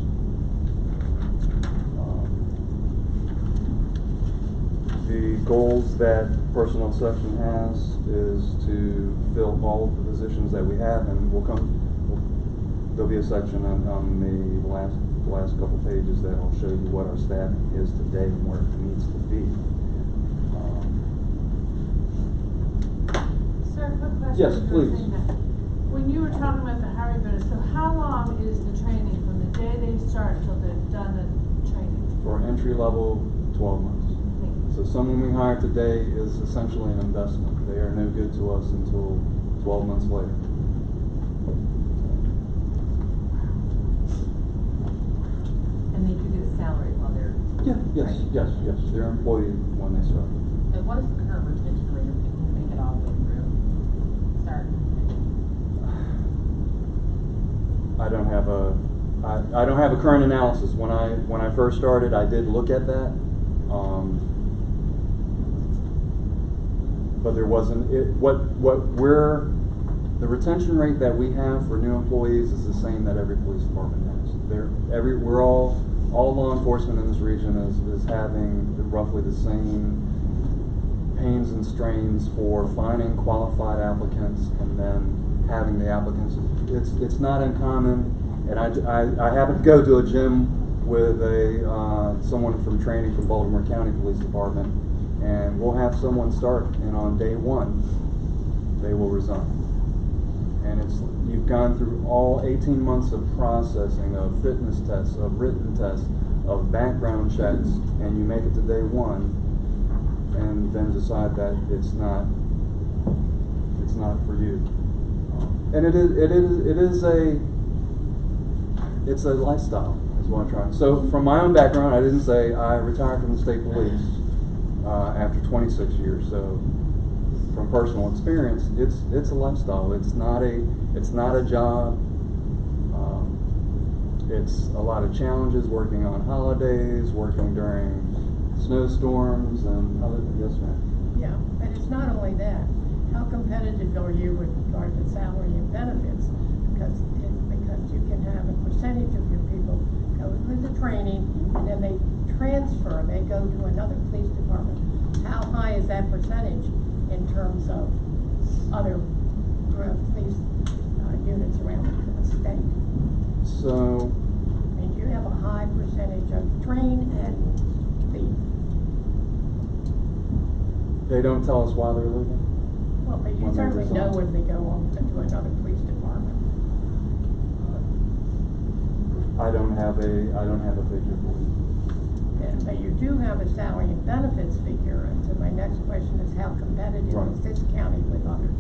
The goals that personnel section has is to fill all of the positions that we have, and there'll be a section on the last couple pages that will show you what our staffing is today and where it needs to be. Sir, quick question. Yes, You were please. saying that. When you were talking about the hiring bonus, so how long is the training from the day they start till they've done the training? For entry level, 12 months. So someone we hire today is essentially an investment. They are no good to us until 12 months later. And they do get a salary while they're Yes. They're employee when they start. And what is the current retention rate of people who make it all the way through? Start. I don't have a current analysis. When I first started, I did look at that, but there wasn't the retention rate that we have for new employees is the same that every police department has. We're all law enforcement in this region is having roughly the same pains and strains for finding qualified applicants and then having the applicants. It's not uncommon, and I happen to go to a gym with someone from training from Baltimore County Police Department, and we'll have someone start, and on day one they will resign. And you've gone through all 18 months of processing, of fitness tests, of written tests, of background checks, and you make it to day one, and then decide that it's not for you. And it's a lifestyle, is what I'm trying. So from my own background, I didn't say I retired from the state police after 26 years. So from personal experience, it's a lifestyle. It's not a job. It's a lot of challenges, working on holidays, working during snowstorms and other things. Yes, ma'am. Yeah, and it's not only that. How competitive are you with regard to salary and benefits? Because you can have a percentage of your people go through the training and then they transfer, they go to another police department. How high is that percentage in terms of other police units around the state? So, And you have a high percentage of train and leave. they don't tell us why they're leaving? Well, but you When they certainly resign. know when they go on to another police department. I don't have a figure for you. Yeah, but you do have a salary and benefits figure, and so my next question is how competitive Right. is this county with others?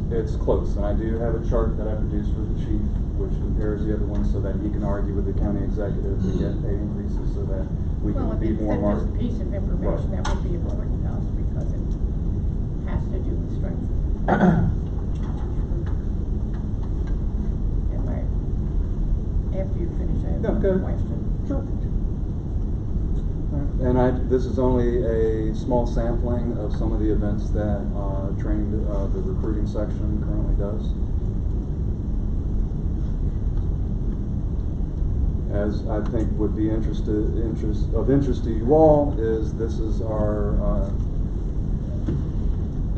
It's close, and I do have a chart that I produced for the chief, which compares the other ones so that he can argue with the county executive to get pay increases so that we can be more Well, market. if you sent us a piece of information, Right. that would be important to us because it has to do with strength. Anyway, after you finish, I have Yeah, one go ahead. question. Sure. All right. And this is only a small sampling of some of the events that the recruiting section currently does. As I think would be of interest to you all is this is our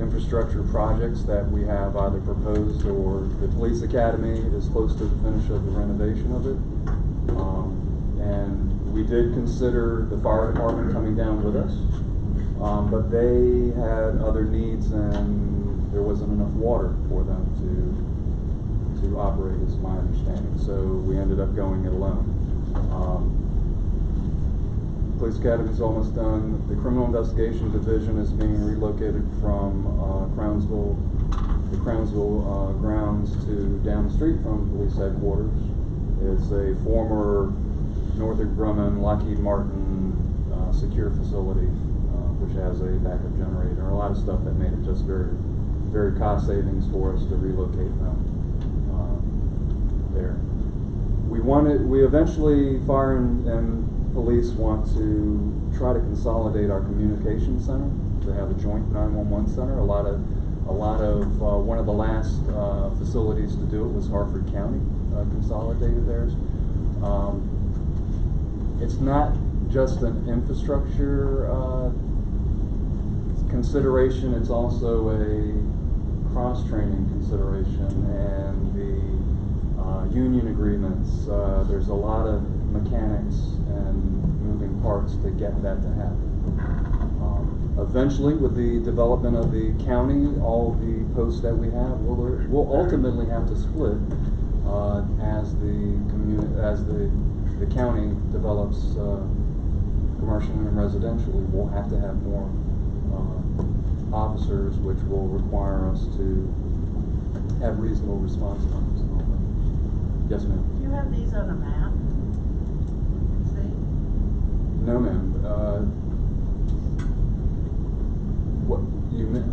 infrastructure projects that we have either proposed or the police academy is close to the finish of the renovation of it. And we did consider the fire department coming down with us, but they had other needs and there wasn't enough water for them to operate, is my understanding. So we ended up going it alone. Police Academy is almost done. The Criminal Investigation Division is being relocated from the Crownsville grounds to down the street from police headquarters. It's a former Northrop Grumman, Lockheed Martin secure facility, which has a backup generator and a lot of stuff that made it just very, very cost savings for us to relocate them there. We eventually, fire and police want to try to consolidate our communication center to have a joint 911 center. One of the last facilities to do it was Harford County consolidated theirs. It's not just an infrastructure consideration, it's also a cross-training consideration, and the union agreements. There's a lot of mechanics and moving parts to get that to happen. Eventually, with the development of the county, all the posts that we have will ultimately have to split as the county develops commercially and residentially. We'll have to have more officers, which will require us to have reasonable response times. Yes, ma'am. Do you have these on a map? See? No, ma'am. What you meant?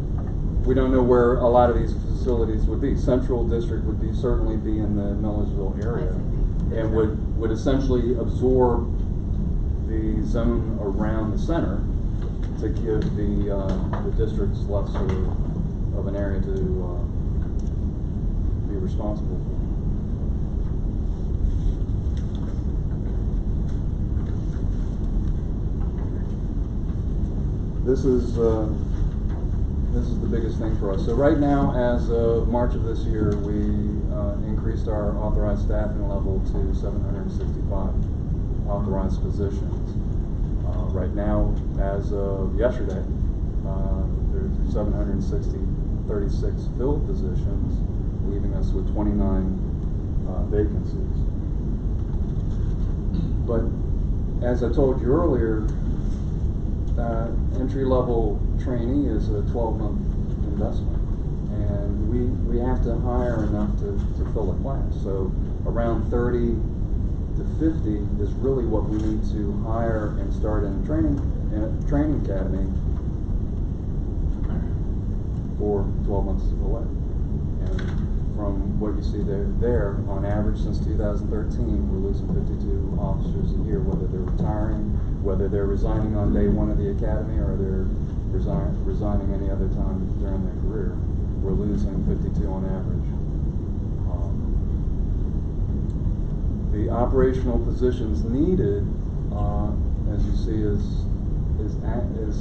We don't know where a lot of these facilities would be. Central District would certainly be in the Millersville area, and would essentially absorb the zone around the center to give the districts lesser of an area to be responsible for. This is the biggest thing for us. So right now, as of March of this year, we increased our authorized staffing level to 765 authorized positions. Right now, as of yesterday, there's 36 filled positions, leaving us with 29 vacancies. But as I told you earlier, entry-level trainee is a 12-month investment, and we have to hire enough to fill a class. So around 30 to 50 is really what we need to hire and start in a training academy for 12 months away. And from what you see there, on average since 2013, we're losing 52 officers a year, whether they're retiring, whether they're resigning on day one of the academy, or they're resigning any other time during their career. We're losing 52 on average. The operational positions needed, as you see, is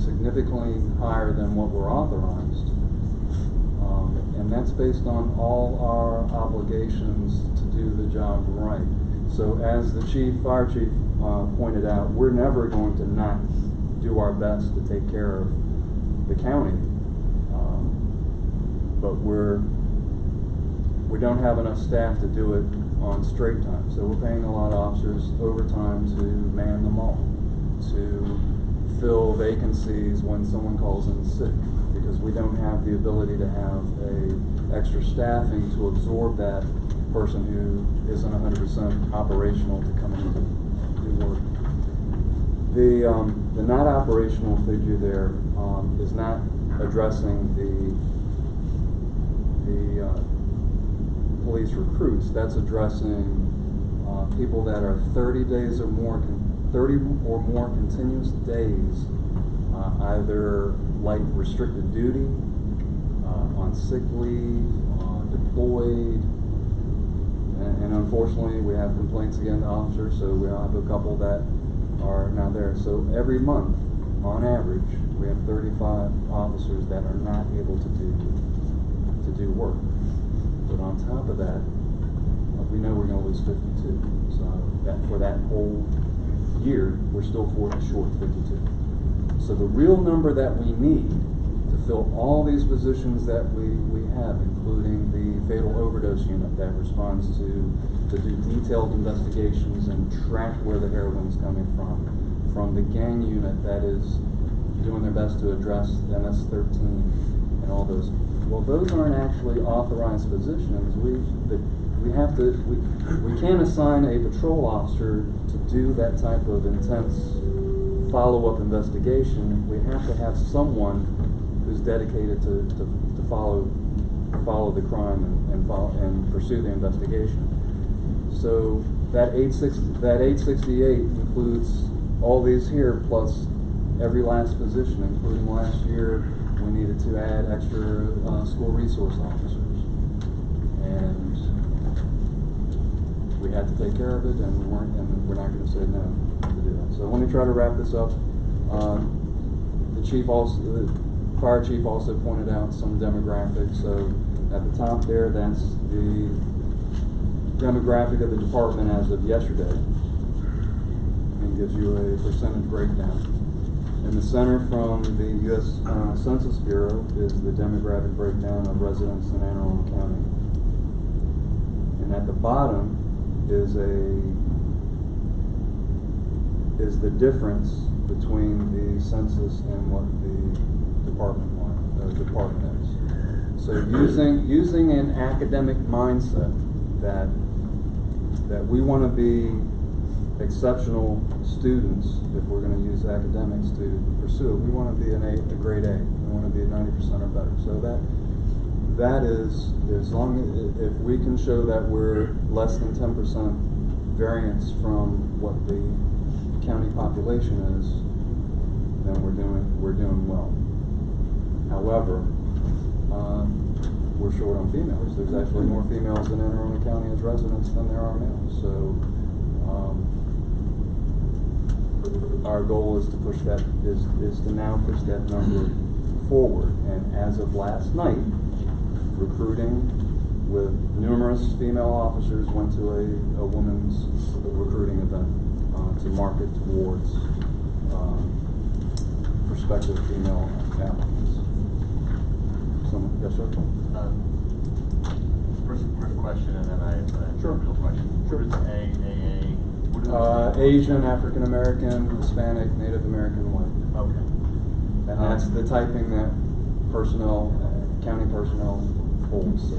significantly higher than what we're authorized. And that's based on all our obligations to do the job right. So as the fire chief pointed out, we're never going to not do our best to take care of the county, but we don't have enough staff to do it on straight time. So we're paying a lot of officers overtime to man them all, to fill vacancies when someone calls in sick, because we don't have the ability to have extra staffing to absorb that person who isn't 100% operational to come in and do work. The not operational figure there is not addressing the police recruits. That's addressing people that are 30 days or more 30 or more continuous days, either light restricted duty, on sick leave, deployed, and unfortunately we have complaints against officers, so we have a couple that are not there. So every month, on average, we have 35 officers that are not able to do work. But on top of that, we know we're going to lose 52. So that for that whole year, we're still short 52. So the real number that we need to fill all these positions that we have, including the fatal overdose unit that responds to do detailed investigations and track where the heroin's coming from the gang unit that is doing their best to address MS-13 and all those. Well, those aren't actually authorized positions. We can't assign a patrol officer to do that type of intense follow-up investigation. We have to have someone who's dedicated to follow the crime and pursue the investigation. So that 868 includes all these here plus every last position, including last year we needed to add extra school resource officers, and we had to take care of it, and we're not going to say no to do that. So let me try to wrap this up. The fire chief also pointed out some demographics. So at the top there, that's the demographic of the department as of yesterday, and gives you a percentage breakdown. In the center from the U.S. Census Bureau is the demographic breakdown of residents in Anne Arundel County. And at the bottom is the difference between the census and what the department is. So using an academic mindset that we want to be exceptional students, if we're going to use academics to pursue it, we want to be a grade A. We want to be a 90% or better. So that is, as long as if we can show that we're less than 10% variance from what the county population is, then we're doing well. However, we're short on females. There's actually more females in Anne Arundel County as residents than there are males. So our goal is to push that is to now push that number forward. And as of last night, recruiting with numerous female officers went to a women's recruiting event to market towards prospective female applicants. Yes, sir. First question, and then I have a real question. Sure. What is AAA? What is Asian, African American, Hispanic, Native American, white. Okay. And that's the typing that county personnel holds. So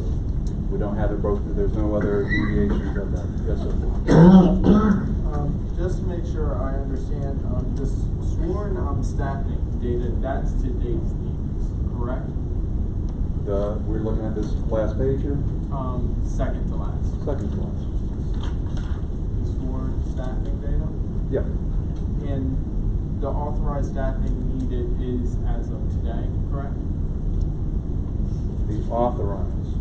we don't have it broken. There's no other deviations of that. Yes, sir. Just to make sure I understand, this sworn staffing data, that's today's needs, correct? We're looking at this last page here? Second to last. Second to last. The sworn staffing data? Yeah. And the authorized staffing needed is as of today, correct? The authorized.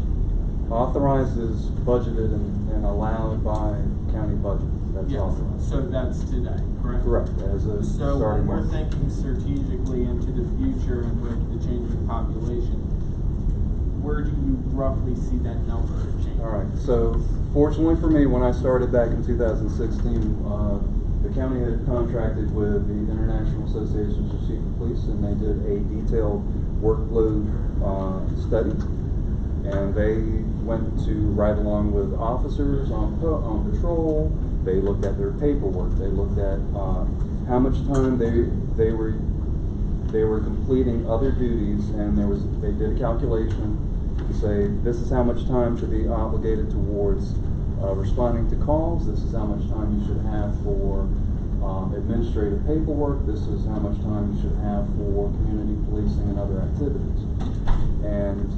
Authorized is budgeted and allowed by county budget. That's yes. authorized. So that's today, correct? Correct. As a so starting when we're point. thinking strategically into the future and with the changing population, where do you roughly see that number change? All right. So fortunately for me, when I started back in 2016, the county had contracted with the International Association of Chief of Police, and they did a detailed workload study. And they went to ride along with officers on patrol. They looked at their paperwork. They looked at how much time they were completing other duties, and they did a calculation to say this is how much time should be obligated towards responding to calls. This is how much time you should have for administrative paperwork. This is how much time you should have for community policing and other activities. And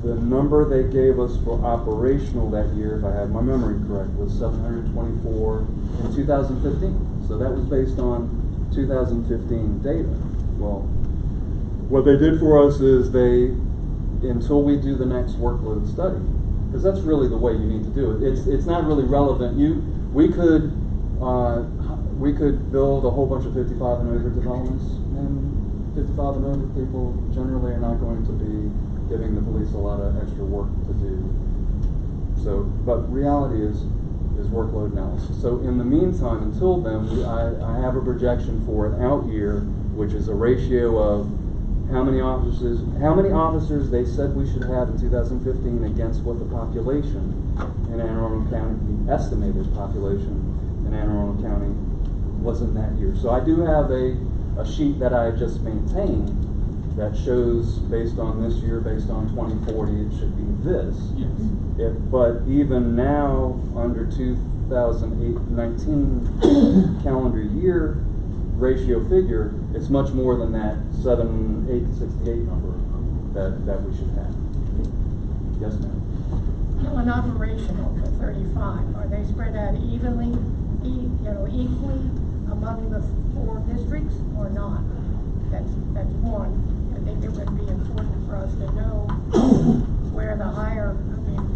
the number they gave us for operational that year, if I have my memory correct, was 724 in 2015. So that was based on 2015 data. Well, what they did for us is until we do the next workload study, because that's really the way you need to do it. It's not really relevant. We could build a whole bunch of 55 and over developments, and 55 and over people generally are not going to be giving the police a lot of extra work to do. So, but reality is workload analysis. So in the meantime, until then, I have a projection for an out year, which is a ratio of how many officers they said we should have in 2015 against what the population in Anne Arundel County, the estimated population in Anne Arundel County was in that year. So I do have a sheet that I just maintained that shows, based on this year, based on 2040, it should be this. Yes. But even now, under 2019 calendar year ratio figure, it's much more than that 7,868 number that we should have. Yes, ma'am. Now, an operational for 35, are they spread out evenly, equally among the 4 districts or not? That's one. I think it would be important for us to know where the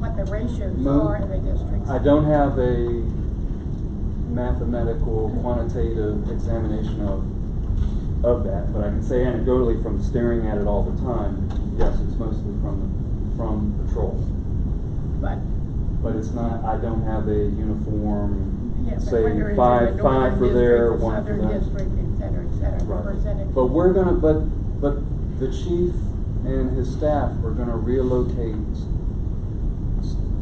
what the ratios are in the districts. I don't have a mathematical quantitative examination of that, but I can say anecdotally from staring at it all the time, yes, it's mostly from patrol. But it's not. I don't have a uniform. Yeah, say whether it's five in the northern for there, district, the 1 for southern that. district, et cetera, Right. represented. But we're gonna. But the chief and his staff are gonna relocate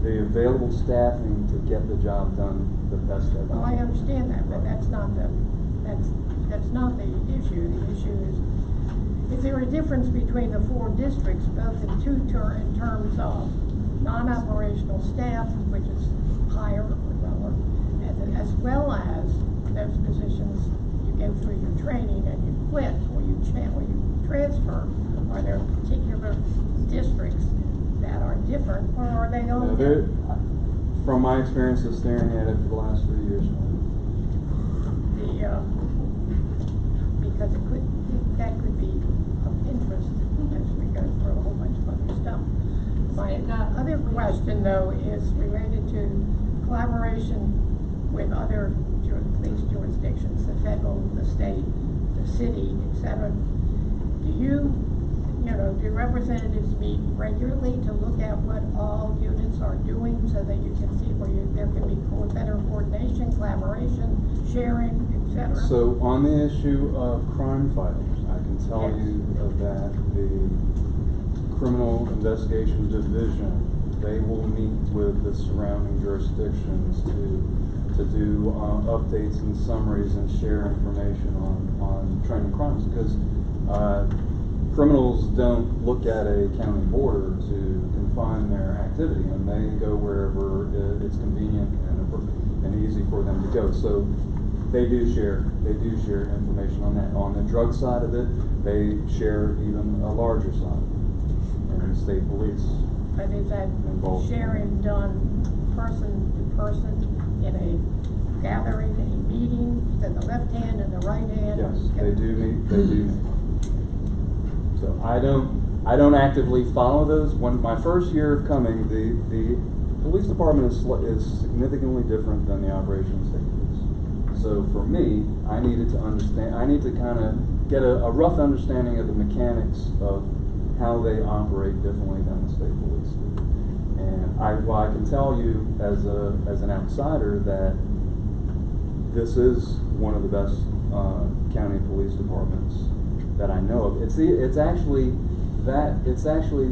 the available staffing to get the job done the best they can. Well, I understand that, but that's not the issue. The issue is there a difference between the 4 districts, both in terms of non-operational staff, which is higher or lower, as well as those positions you go through your training and you quit or you transfer? Are there particular districts that are different, or are they all different? From my experience of staring at it for the last 3 years. Because that could be of interest as we go through a whole bunch of other stuff. My other question, though, is related to collaboration with other police jurisdictions, the federal, the state, the city, etc. Do representatives meet regularly to look at what all units are doing so that you can see where there can be better coordination, collaboration, sharing, etc.? So on the issue of crime fighters, I can tell you that the Criminal Investigation Division, they will meet with the surrounding jurisdictions to do updates and summaries and share information on training crimes, because criminals don't look at a county border to confine their activity, and they go wherever it's convenient and easy for them to go. So they do share information on that. On the drug side of it, they share even a larger side, and the state police. But is that involved. Sharing done person to person in a gathering, a meeting, to the left hand and the right hand? Yes, they do meet. So I don't actively follow those. When my first year of coming, the police department is significantly different than the operations state police. So for me, I needed to understand. I need to kind of get a rough understanding of the mechanics of how they operate differently than the state police do. And I can tell you as an outsider that this is one of the best county police departments that I know of. It's actually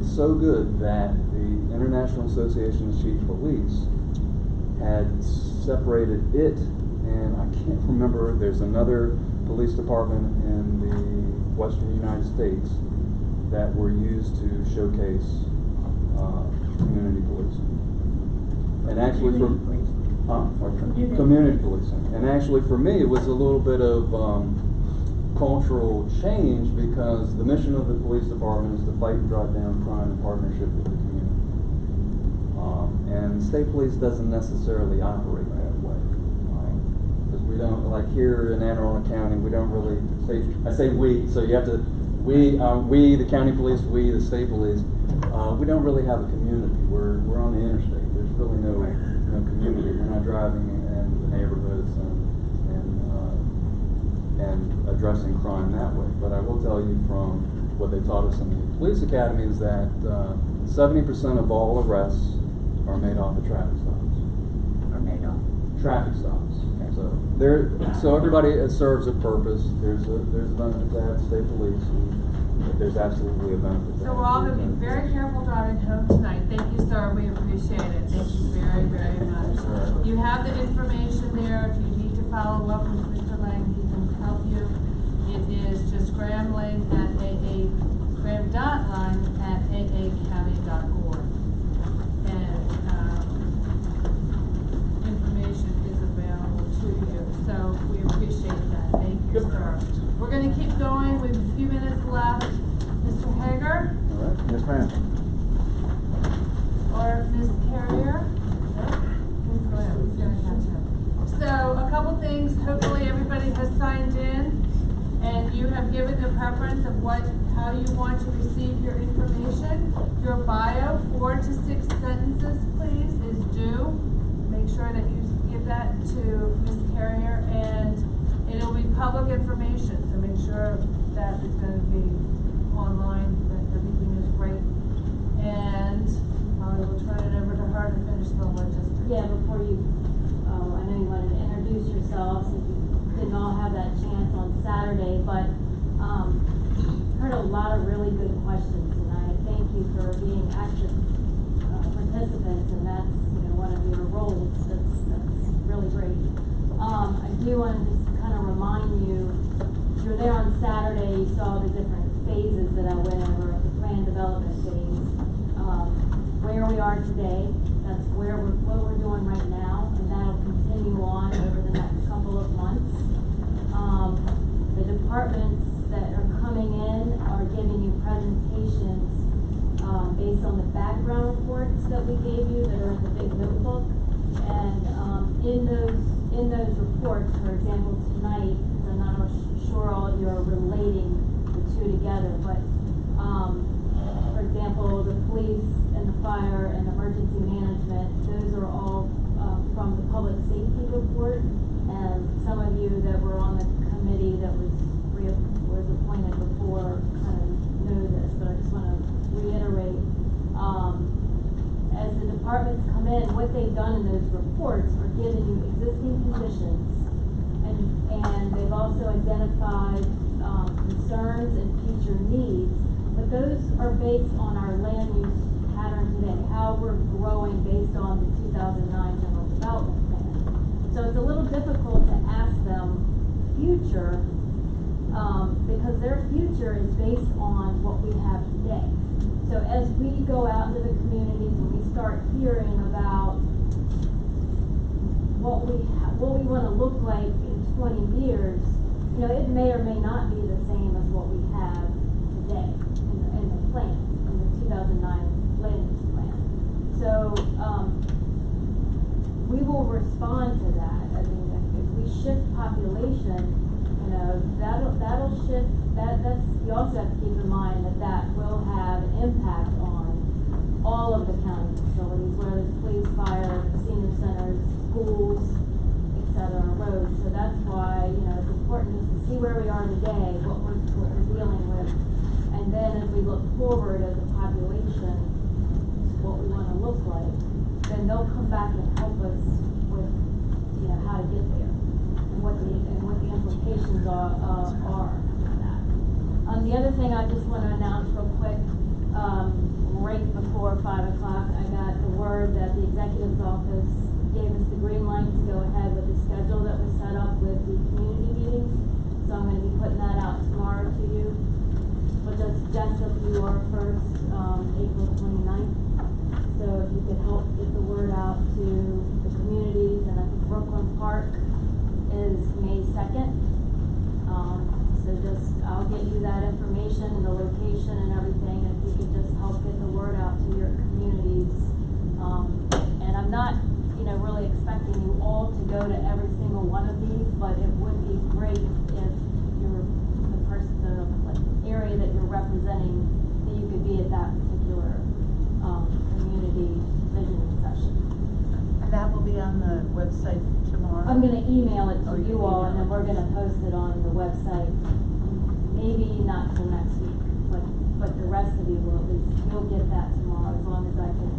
so good that the International Association of Chief Police had separated it, and I can't remember. There's another police department in the Western United States that were used to showcase community policing, and actually community policing. And actually, for me, it was a little bit of cultural change, because the mission of the police department is to fight and drive down crime in partnership with the community. And state police doesn't necessarily operate that way. Because we don't, like here in Anne Arundel County, we don't really say, I say we, so you have to, we, the county police, we, the state police, we don't really have a community. We're on the interstate. There's really no community. We're not driving in the neighborhoods and addressing crime that way. But I will tell you from what they taught us in the police academy is that 70% of all arrests are made off of traffic stops. Or made off. Traffic stops. So everybody, it serves a purpose. There's a benefit to have state police, but there's absolutely a benefit to So we're all going to be very careful driving home tonight. Thank you, sir. We appreciate it. Thank you very, very much. You have the information there. If you need to follow up with Mr. Lang, he can help you. It is just Graham.line at aacounty.org. And information is available to you. So we appreciate that. Thank you, sir. We're going to keep going. We have a few minutes left. Mr. Hager? All right. Yes, ma'am. Or Ms. Carrier? Please go ahead. Who's going to catch up? So a couple things. Hopefully everybody has signed in and you have given the preference of how you want to receive your information. Your bio, 4 to 6 sentences, please, is due. Make sure that you give that to Ms. Carrier, and it'll be public information, so make sure that it's going to be online, that everything is great. And I will turn it over to her to finish the logistics. Yeah, before you, I know you wanted to introduce yourselves, if you didn't all have that chance on Saturday, but heard a lot of really good questions, and I thank you for being active participants, and that's one of your roles. That's really great. I do want to just kind of remind you, if you're there on Saturday, you saw the different phases that I went over, the plan development phase, where we are today, that's what we're doing right now, and that'll continue on over the next couple of months. The departments that are coming in are giving you presentations based on the background reports that we gave you that are in the big notebook. And in those reports, for example, tonight, I'm not sure all of you are relating the two together, but for example, the police and the fire and emergency management, those are all from the public safety report. And some of you that were on the committee that was appointed before kind of know this, but I just want to reiterate. As the departments come in, what they've done in those reports are given you existing conditions, and they've also identified concerns and future needs, but those are based on our land use pattern today, how we're growing based on the 2009 General Development Plan. So it's a little difficult to ask them future, because their future is based on what we have today. So as we go out into the communities and we start hearing about what we want to look like in 20 years, it may or may not be the same as what we have today in the plan, in the 2009 land use plan. So we will respond to that. I mean, if we shift population, that'll shift. That's you also have to keep in mind that will have an impact on all of the county facilities, whether it's police, fire, senior centers, schools, etc., roads. So that's why it's important just to see where we are today, what we're dealing with, and then as we look forward as a population, what we want to look like. Then they'll come back and help us with how to get there and what the implications are of that. The other thing I just want to announce real quick, right before 5 o'clock, I got the word that the executive's office gave us the green light to go ahead with the schedule that was set up with the community meetings. So I'm going to be putting that out tomorrow to you. But just Jessup, you are first, April 29th. So if you could help get the word out to the communities, and I think Brooklyn Park is May 2nd. So I'll get you that information and the location and everything. If you could just help get the word out to your communities And I'm not, really expecting you all to go to every single one of these, but it would be great if you're the area that you're representing, that you could be at that particular, community visioning session. And that will be on the website tomorrow? I'm gonna email it to Oh, you all, and then we're gonna post it on the website. Maybe not till next week, but the rest of you will at least, you'll get that tomorrow, as long as I can.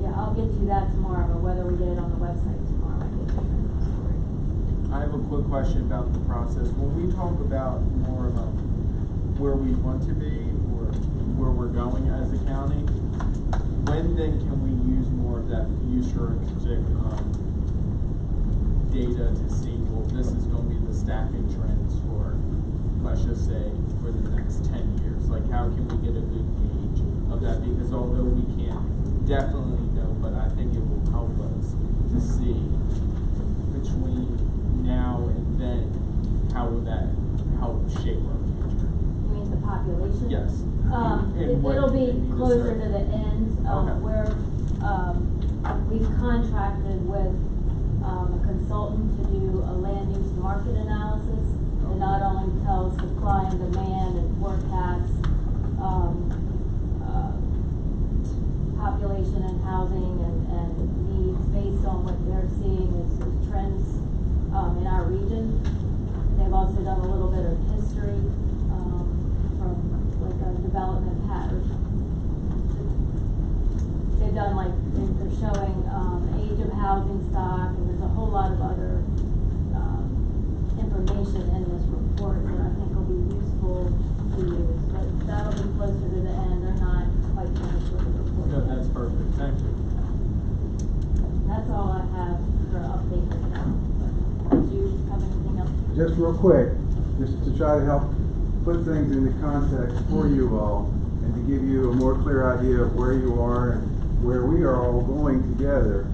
Yeah, I'll get you that tomorrow, but whether we get it on the website tomorrow, I get you the story. I have a quick question about the process. When we talk about more about where we want to be or where we're going as a county, when then can we use more of that futuristic data to see, well, this is going to be the staffing trends for, let's just say, for the next 10 years? Like, how can we get a good gauge of that? Because although we can't definitely know, but I think it will help us to see between now and then, how will that help shape our future? You mean the population? Yes. It'll be closer to the end, Okay. where, we've contracted with, a consultant to do a land use market analysis. And not only tell supply and demand and forecast, population and housing and needs based on what they're seeing as trends, in our region. They've also done a little bit of history, from like a development pattern. They've done they're showing, age of housing stock, and there's a whole lot of other, information in this report that I think will be useful to use, but that'll be closer to the end. They're not quite finished with the report. No, that's perfect. Thank you. That's all I have for update right now. Do you have anything else? Just real quick, just to try to help put things into context for you all and to give you a more clear idea of where you are and where we are all going together.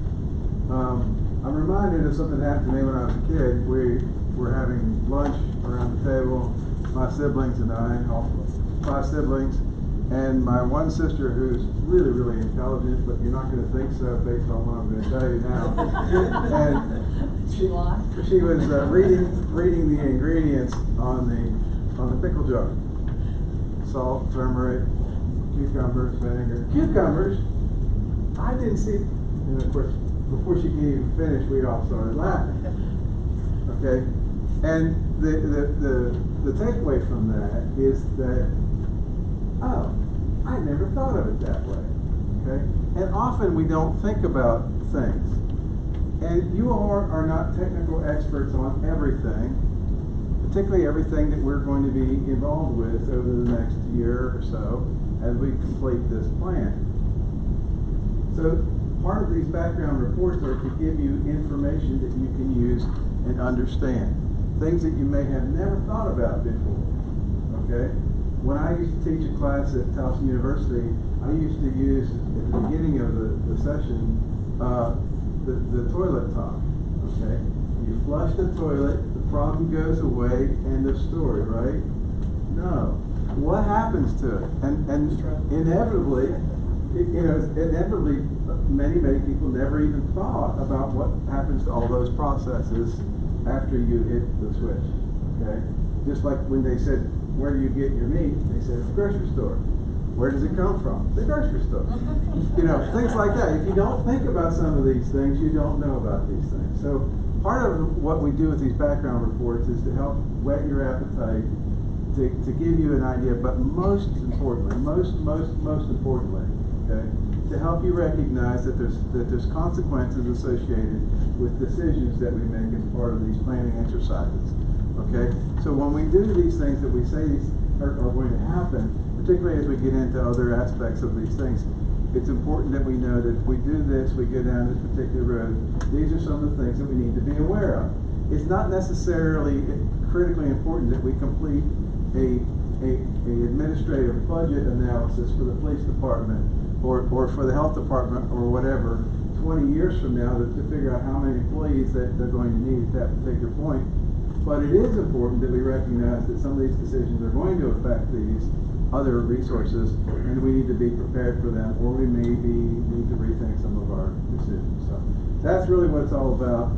I'm reminded of something that happened to me when I was a kid. We were having lunch around the table, my siblings and I, all 5 siblings, and my one sister, who's really, really intelligent, but you're not going to think so based on what I'm going to tell you now. And she was reading the ingredients on the pickle jar: salt, turmeric, cucumbers, vinegar. Cucumbers. I didn't see. And of course, before she could even finish, we all started laughing. Okay, and the takeaway from that is that, oh, I never thought of it that way. Okay, and often we don't think about things. And you all are not technical experts on everything, particularly everything that we're going to be involved with over the next year or so as we complete this plan. So part of these background reports are to give you information that you can use and understand. Things that you may have never thought about before. Okay? When I used to teach a class at Towson University, I used to use, at the beginning of the session, the toilet talk. Okay? You flush the toilet, the problem goes away, end of story, right? No. What happens to it? And inevitably, many people never even thought about what happens to all those processes after you hit the switch. Okay? Just like when they said, where do you get your meat? They said, the grocery store. Where does it come from? The grocery store. Things like that. If you don't think about some of these things, you don't know about these things. So part of what we do with these background reports is to help whet your appetite, to give you an idea, but most importantly, okay, to help you recognize that there's consequences associated with decisions that we make as part of these planning exercises. Okay? So when we do these things that we say are going to happen, particularly as we get into other aspects of these things, it's important that we know that if we do this, we go down this particular road, these are some of the things that we need to be aware of. It's not necessarily critically important that we complete a administrative budget analysis for the police department or for the health department or whatever 20 years from now to figure out how many employees that they're going to need at that particular point. But it is important that we recognize that some of these decisions are going to affect these other resources, and we need to be prepared for them, or we maybe need to rethink some of our decisions. So that's really what it's all about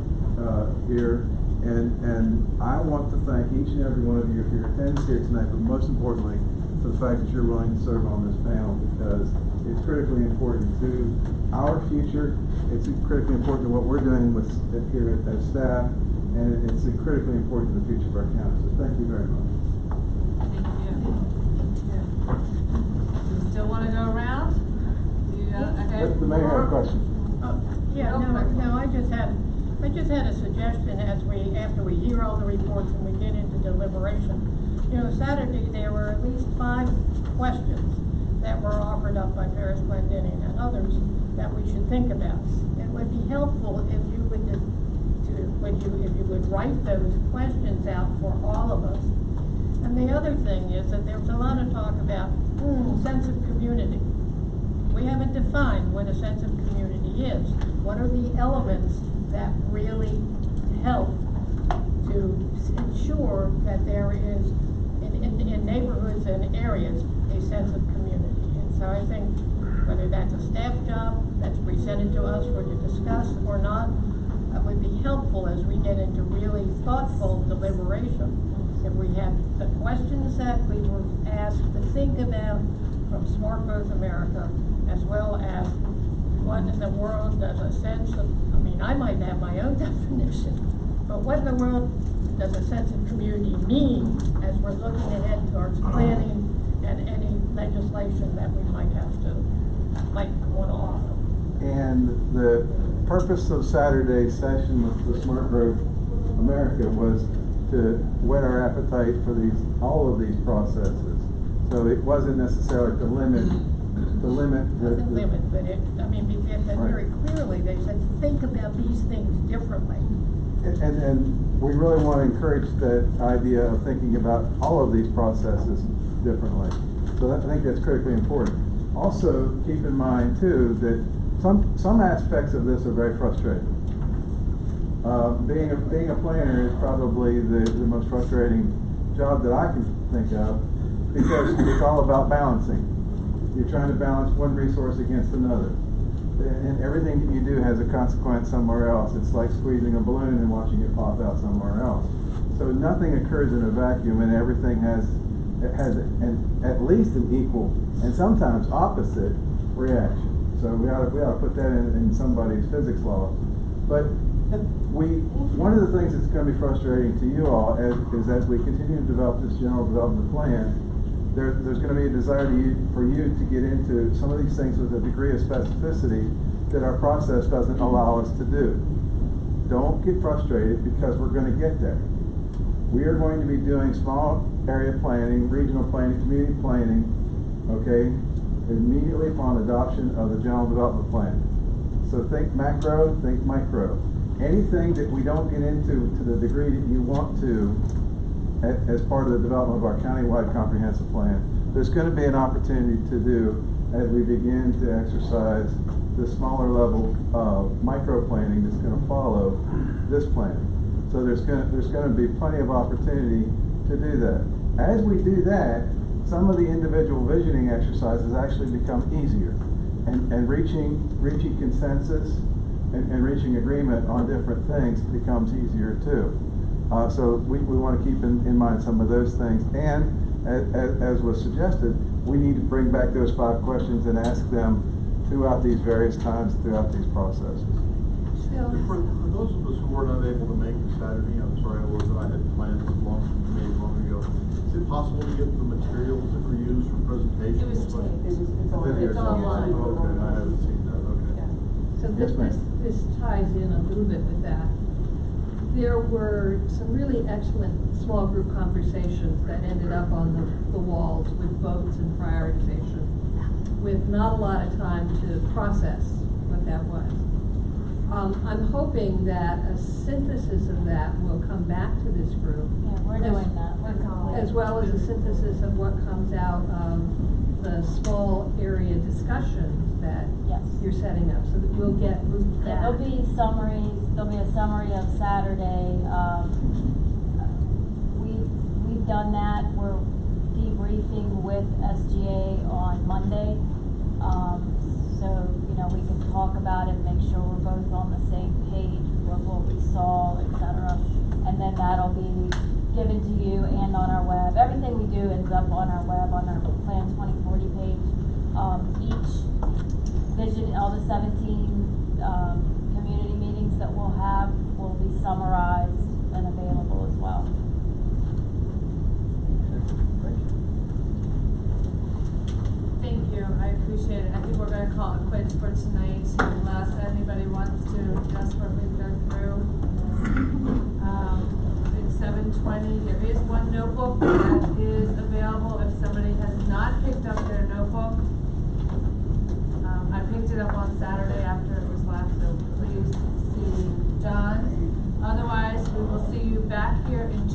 here. And I want to thank each and every one of you for your attendance here tonight, but most importantly, for the fact that you're willing to serve on this panel, because it's critically important to our future. It's critically important to what we're doing with here as staff, and it's critically important to the future of our county. So thank you very much. Do you still want to go around? Okay. Let the mayor have a question. I just had a suggestion after we hear all the reports and we get into deliberation. Saturday there were at least 5 questions that were offered up by Ferris Glendinning and others that we should think about. It would be helpful if you would write those questions out for all of us. And the other thing is that there's a lot of talk about sense of community. We haven't defined what a sense of community is. What are the elements that really help to ensure that there is, in neighborhoods and areas, a sense of community? And so I think whether that's a staff job that's presented to us for to discuss or not, would be helpful as we get into really thoughtful deliberation. If we have the questions that we were asked to think about from Smart Growth America, as well as what in the world does a sense of, I might have my own definition, but what in the world does a sense of community mean as we're looking ahead towards planning and any legislation that we might want to offer? And the purpose of Saturday's session with the Smart Growth America was to whet our appetite for all of these processes. So it wasn't necessarily to limit very clearly they said think about these things differently. And we really want to encourage that idea of thinking about all of these processes differently. So I think that's critically important. Also, keep in mind too that some aspects of this are very frustrating. Being a planner is probably the most frustrating job that I can think of, because it's all about balancing. You're trying to balance one resource against another. And everything that you do has a consequence somewhere else. It's like squeezing a balloon and watching it pop out somewhere else. So nothing occurs in a vacuum, and everything has at least an equal and sometimes opposite reaction. So we ought to put that in somebody's physics law. But one of the things that's going to be frustrating to you all is as we continue to develop this general development plan, there's going to be a desire for you to get into some of these things with a degree of specificity that our process doesn't allow us to do. Don't get frustrated, because we're going to get there. We are going to be doing small area planning, regional planning, community planning, okay, immediately upon adoption of the general development plan. So think macro, think micro. Anything that we don't get into to the degree that you want to as part of the development of our countywide comprehensive plan, there's going to be an opportunity to do as we begin to exercise the smaller level of micro planning that's going to follow this plan. So there's going to be plenty of opportunity to do that. As we do that, some of the individual visioning exercises actually become easier, and reaching consensus and reaching agreement on different things becomes easier too. So we want to keep in mind some of those things, and as was suggested, we need to bring back those 5 questions and ask them throughout these various times, throughout these processes. For those of us who were not able to make it Saturday, I'm sorry, I had plans long ago. Is it possible to get the materials that were used for presentations? It's online. Okay, I haven't seen that. Okay. So this ties in a little bit with that. There were some really excellent small group conversations that ended up on the walls with votes and prioritization, with not a lot of time to process what that was. I'm hoping that a synthesis of that will come back to this group. Yeah, we're doing that. As well as a synthesis of what comes out of the small area discussions that you're setting up, so that we'll get moved back. There'll be summaries. There'll be a summary of Saturday. We've done that. We're debriefing with with SGA on Monday. So, you know, we can talk about it, make sure we're both on the same page with what we saw, etc. And then that'll be given to you and on our web. Everything we do ends up on our web, on our Plan 2040 page. Each vision, all the 17 community meetings that we'll have will be summarized and available as well. Thank you, I appreciate it. I think we're gonna call it quits for tonight unless anybody wants to desperately go through. It's 7:20, there is one notebook that is available if somebody has not picked up their notebook. I picked it up on Saturday after it was left, so please see John. Otherwise, we will see you back here in